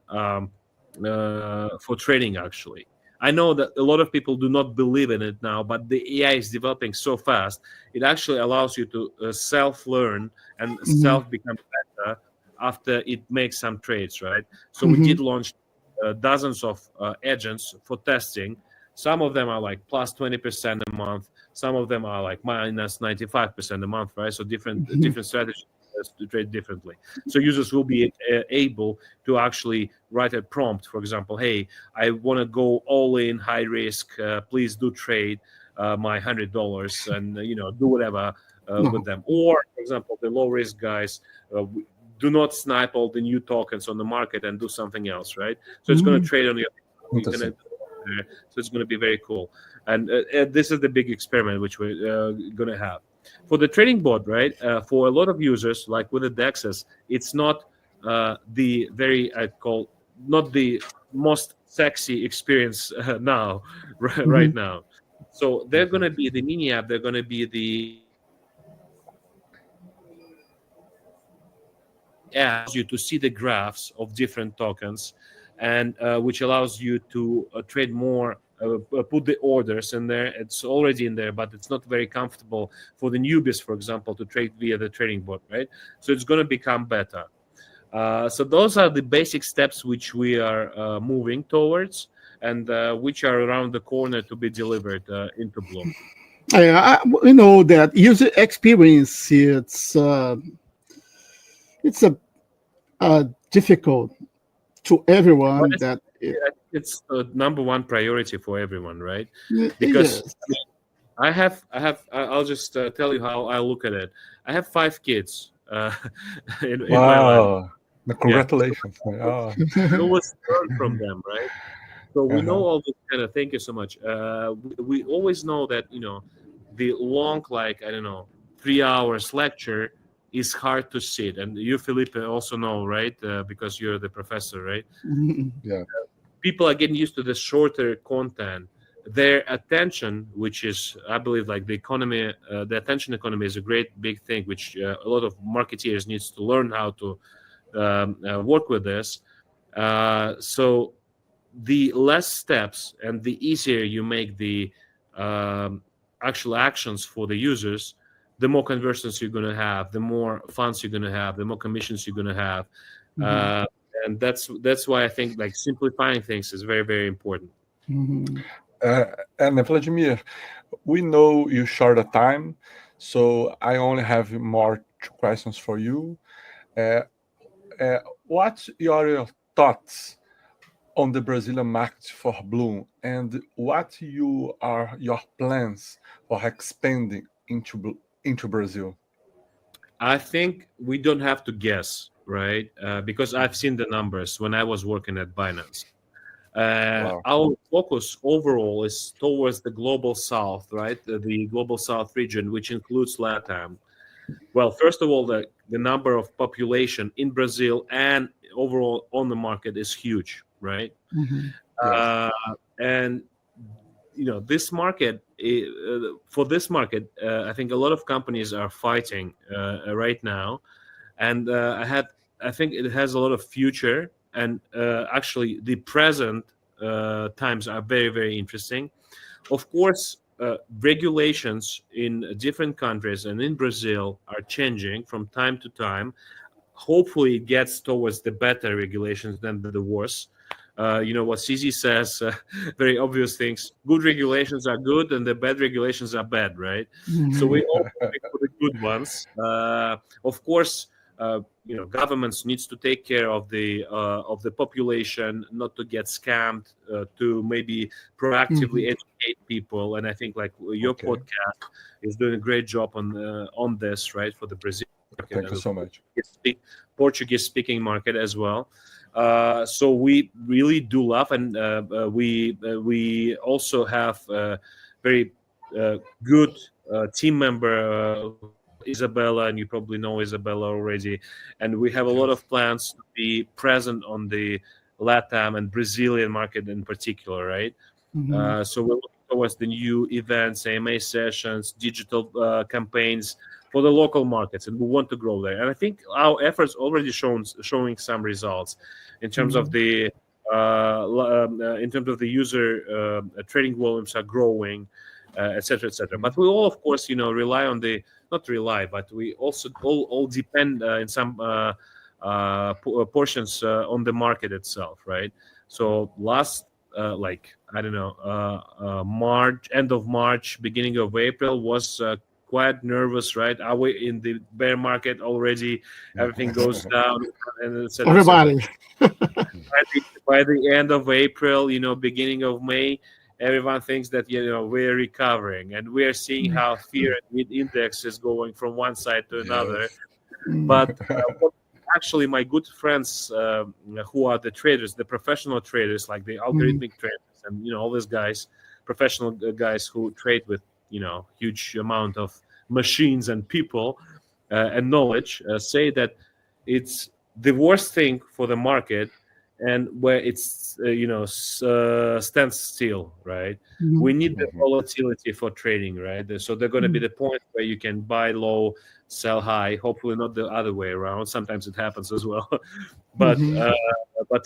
trading, actually. I know that a lot of people do not believe in it now, but the AI is developing so fast. It actually allows you to self-learn and self-become better after it makes some trades, right? So we did launch dozens of agents for testing. Some of them are like plus 20% a month. Some of them are like minus 95% a month, right? So different strategies to trade differently. So users will be able to actually write a prompt, for example, hey, I want to go all in, high risk, please do trade my $100 and do whatever with them. Or, for example, the low risk guys do not snipe all the new tokens on the market and do something else, right? So it's going to trade on your so it's going to be very cool. And this is the big experiment which we're going to have. For the trading bot, right, for a lot of users, like with the DEXs, it's not the very, not the most sexy experience now, right now. So they're going to be the mini app, they're going to be the allows you to see the graphs of different tokens, and which allows you to trade more, put the orders in there. It's already in there, but it's not very comfortable for the newbies, for example, to trade via the trading bot, right? So it's going to become better. So those are the basic steps which we are moving towards, and which are around the corner to be delivered into Bloom. We know that user experience, it's difficult to everyone. That it's the number one priority for everyone, right? Because I'll just tell you how I look at it. I have 5 kids in my life. Congratulations. We always learn from them, right? So we know all this kind of. Thank you so much. We always know that the long, 3 hours lecture is hard to sit, and you, Felipe, also know, right? Because you're the professor, right? Yeah. People are getting used to the shorter content. Their attention, which is, I believe, like the economy, the attention economy is a great big thing, which a lot of marketeers needs to learn how to work with this. So the less steps and the easier you make the actual actions for the users, the more conversions you're going to have, the more funds you're going to have, the more commissions you're going to have. And that's why I think like simplifying things is very, very important. And Vladmir, we know you short of time, so I only have more 2 questions for you. What are your thoughts on the Brazilian market for Bloom, and what are your plans for expanding into Brazil? I think we don't have to guess, right? Because I've seen the numbers when I was working at Binance. Our focus overall is towards the global south, right? The global south region, which includes LATAM. Well, first of all, the number of population in Brazil and overall on the market is huge, right? And this market, for this market, I think a lot of companies are fighting right now, and I think it has a lot of future. And actually, the present times are very, very interesting. Of course, regulations in different countries and in Brazil are changing from time to time. Hopefully, it gets towards the better regulations than the worse. What CZ says, very obvious things. Good regulations are good, and the bad regulations are bad, right? So we all pick for the good ones. Of course, governments needs to take care of the population, not to get scammed, to maybe proactively educate people. And I think like your podcast is doing a great job on this, right, for the Brazil market. Thank you so much. Portuguese speaking market as well. So we really do love, and we also have a very good team member, Isabella, and you probably know Isabella already. And we have a lot of plans to be present on the LATAM and Brazilian market in particular, right? So we're looking towards the new events, AMA sessions, digital campaigns for the local markets, and we want to grow there. And I think our efforts already showing some results in terms of the user trading volumes are growing, et cetera, et cetera. But we all, of course, rely on not rely, but we also all depend in some portions on the market itself, right? So last, March, end of March, beginning of April was quite nervous, right? Are we in the bear market already? Everything goes down, and et cetera, everybody. Et cetera. By the end of April, beginning of May, everyone thinks that we're recovering, and we're seeing how fear index is going from one side to another. But actually, my good friends who are the traders, the professional traders, like the algorithmic traders, and all these guys, professional guys who trade with huge amount of machines and people and knowledge, say that it's the worst thing for the market, and where it's stands still, right? We need the volatility for trading, right? So they're going to be the point where you can buy low, sell high. Hopefully not the other way around. Sometimes it happens as well. But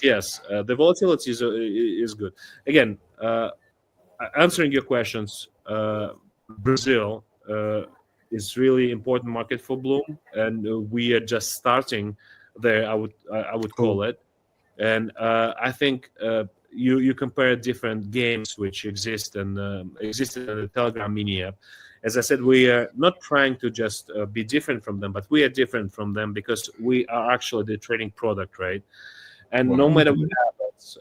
yes, the volatility is good. Again, answering your questions, Brazil is really important market for Bloom, and we are just starting there. I would call it. And I think you compare different games which exist and existed in the Telegram mini app. As I said, we are not trying to just be different from them, but we are different from them because we are actually the trading product, right? And no matter what happens,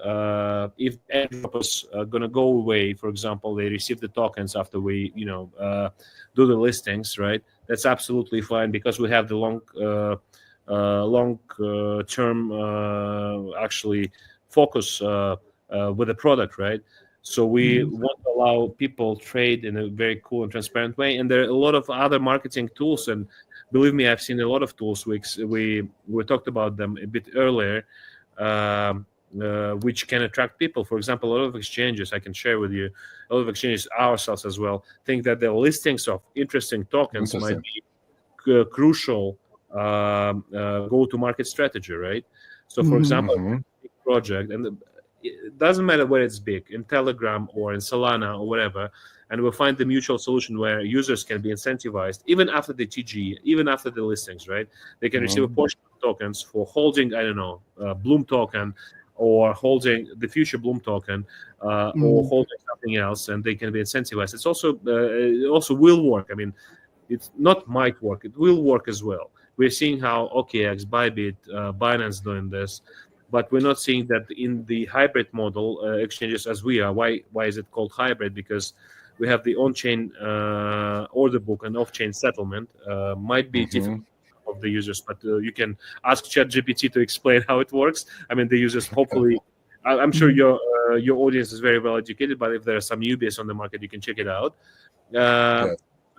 if airdroppers are going to go away, for example, they receive the tokens after we, do the listings, right? That's absolutely fine because we have the long-term actually focus with the product, right? So we want to allow people trade in a very cool and transparent way. And there are a lot of other marketing tools, and believe me, I've seen a lot of tools. We talked about them a bit earlier, which can attract people. For example, a lot of exchanges, I can share with you, a lot of exchanges ourselves as well, think that the listings of interesting tokens might be crucial go-to-market strategy, right? So, for example, big project, and it doesn't matter where it's big, in Telegram or in Solana or whatever, and we'll find the mutual solution where users can be incentivized, even after the TG, even after the listings, right? They can receive a portion of tokens for holding, Bloom token, or holding the future Bloom token, or holding something else, and they can be incentivized. It's also it also will work. I mean, it's not might work; it will work as well. We're seeing how OKX, Bybit, Binance doing this, but we're not seeing that in the hybrid model exchanges as we are. Why is it called hybrid? Because we have the on-chain order book and off-chain settlement. Might be difficult of the users, but you can ask ChatGPT to explain how it works. I mean, the users hopefully. I'm sure your audience is very well educated, but if there are some newbies on the market, you can check it out.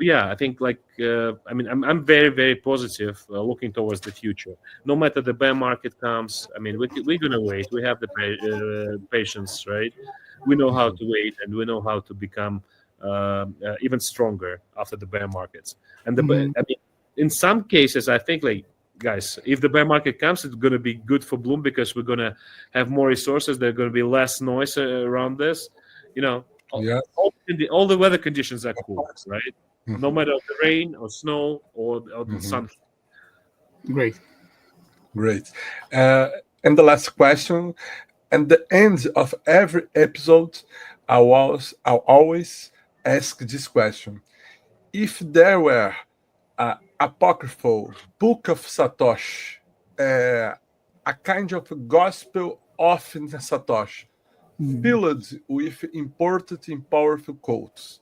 Yeah, I think I'm very, very positive looking towards the future. No matter the bear market comes, I mean, we're going to wait. We have the patience, right? We know how to wait, and we know how to become even stronger after the bear markets. And in some cases, I think, guys, if the bear market comes, it's going to be good for Bloom because we're going to have more resources. There's going to be less noise around this. All the weather conditions are cool, right? No matter the rain or snow or the sun. Great. And the last question, at the end of every episode, I'll always ask this question. If there were an apocryphal book of Satoshi, a kind of gospel of Satoshi, filled with important and powerful quotes,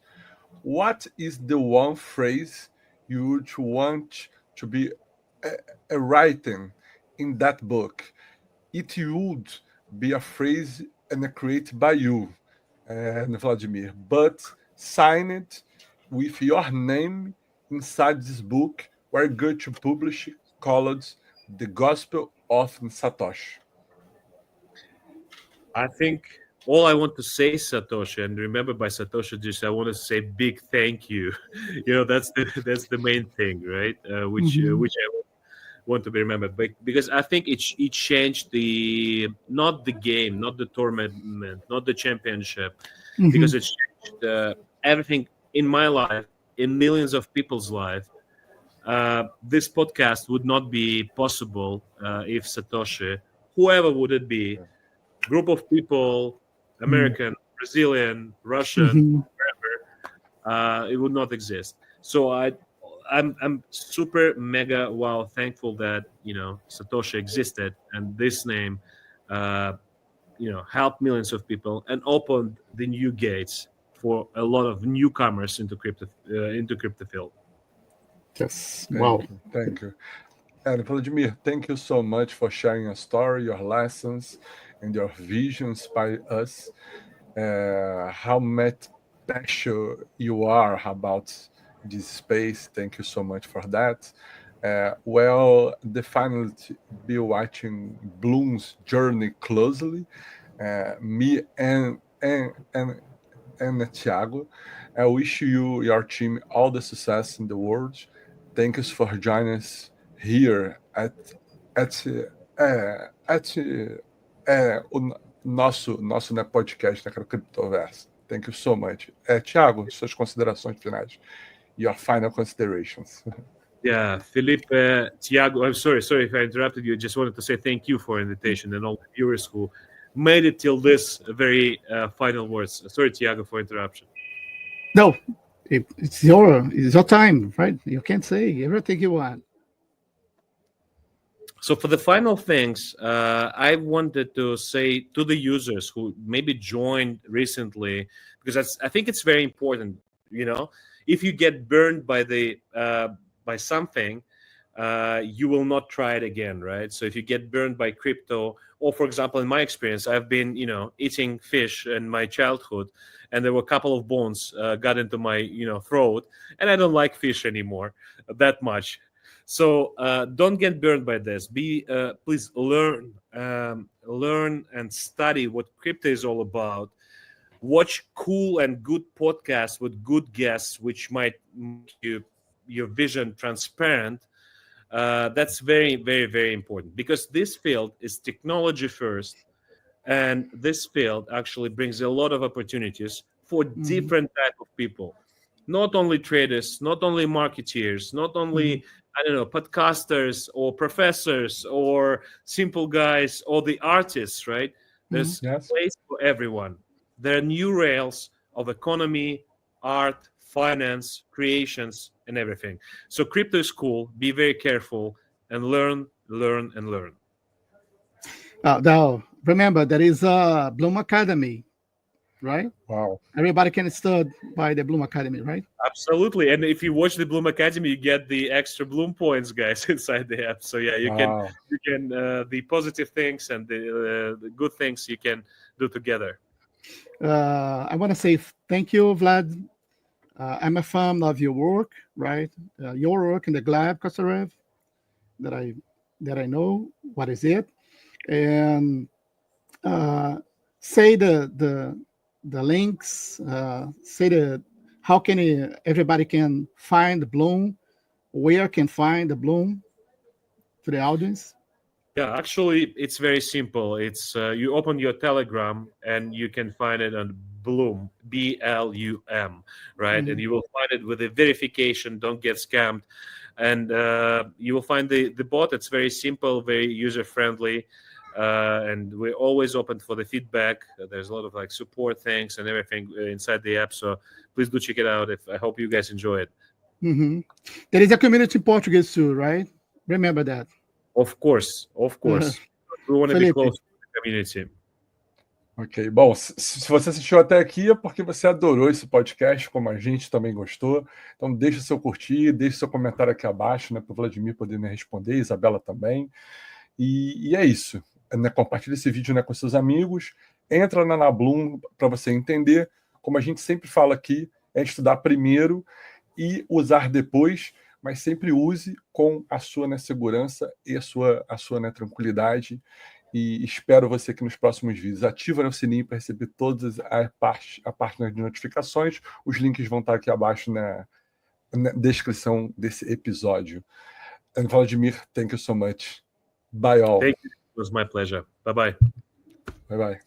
what is the one phrase you would want to be written in that book? it would be a phrase created by you, Vladmir, but signed with your name inside this book we're going to publish called The Gospel of Satoshi. I think all I want to say, Satoshi, and remember by Satoshi, just I want to say big thank you. That's the main thing, right? Which I want to be remembered, because I think it changed not the game, not the tournament, not the championship, because it changed everything in my life, in millions of people's life. This podcast would not be possible if Satoshi, whoever would it be, group of people, American, Brazilian, Russian, wherever, it would not exist. So I'm super mega thankful that Satoshi existed, and this name helped millions of people and opened the new gates for a lot of newcomers into crypto field. Yes. Wow. Thank you. And Vladmir, thank you so much for sharing your story, your lessons, and your visions by us. How much passion you are about this space. Thank you so much for that. Definitely be watching Blum's journey closely. Me and Thiago. I wish you, your team, all the success in the world. Thank you for joining us here at o nosso podcast, né, Criptoverso. Thank you so much. Thiago, suas considerações finais. Your final considerations. Yeah, Felipe, Thiago, I'm sorry if I interrupted you. I just wanted to say thank you for the invitation and all the viewers who made it till this very final words. Sorry, Thiago, for interruption. No, it's your time, right? You can say everything you want. So for the final things, I wanted to say to the users who maybe joined recently, because I think it's very important. If you get burned by something, you will not try it again, right? So if you get burned by crypto, or for example, in my experience, I've been, eating fish in my childhood, and there were a couple of bones got into my, throat, and I don't like fish anymore that much. So don't get burned by this. Please learn and study what crypto is all about. Watch cool and good podcasts with good guests, which might make your vision transparent. That's very, very, very important, because this field is technology first, and this field actually brings a lot of opportunities for different type of people, not only traders, not only marketeers, not only podcasters or professors or simple guys or the artists, right? There's a place for everyone. There are new rails of economy, art, finance, creations, and everything. So crypto is cool. Be very careful and learn. Now, remember, there is a Blum Academy, right? Wow. Everybody can study by the Blum Academy, right? Absolutely. And if you watch the Blum Academy, you get the extra Blum points, guys, inside the app. So yeah, you can the positive things and the good things you can do together. I want to say thank you, Vlad. I'm a fan of your work, right? Your work in the Glab Kosarev, that I know what is it, and say the links. Say how can everybody can find the Blum, where can find the Blum to the audience. Yeah, actually, it's very simple. It's you open your Telegram and you can find it on Blum, BLUM, right? And you will find it with a verification. Don't get scammed. And you will find the bot. It's very simple, very user-friendly. And we're always open for the feedback. There's a lot of support things and everything inside the app. So please do check it out. I hope you guys enjoy it. There is a community in Portuguese too, right? Remember that. Of course. We want to be close to the community. Ok, bom, se você assistiu até aqui é porque você adorou esse podcast, como a gente também gostou. Então deixa seu curtir, deixa seu comentário aqui abaixo, né, para o Vladmir poder me responder, Isabela também. E é isso. né, compartilha esse vídeo, né, com seus amigos, entra na Blum para você entender. Como a gente sempre fala aqui, é estudar primeiro e usar depois, mas sempre use com a sua, né, segurança e a sua né, tranquilidade. E espero você aqui nos próximos vídeos. Ativa, né, o sininho para receber todas a página de notificações. Os links vão estar aqui abaixo na descrição desse episódio. And Vladmir, thank you so much. Bye all. Thank you. It was my pleasure. Bye-bye. Bye-bye.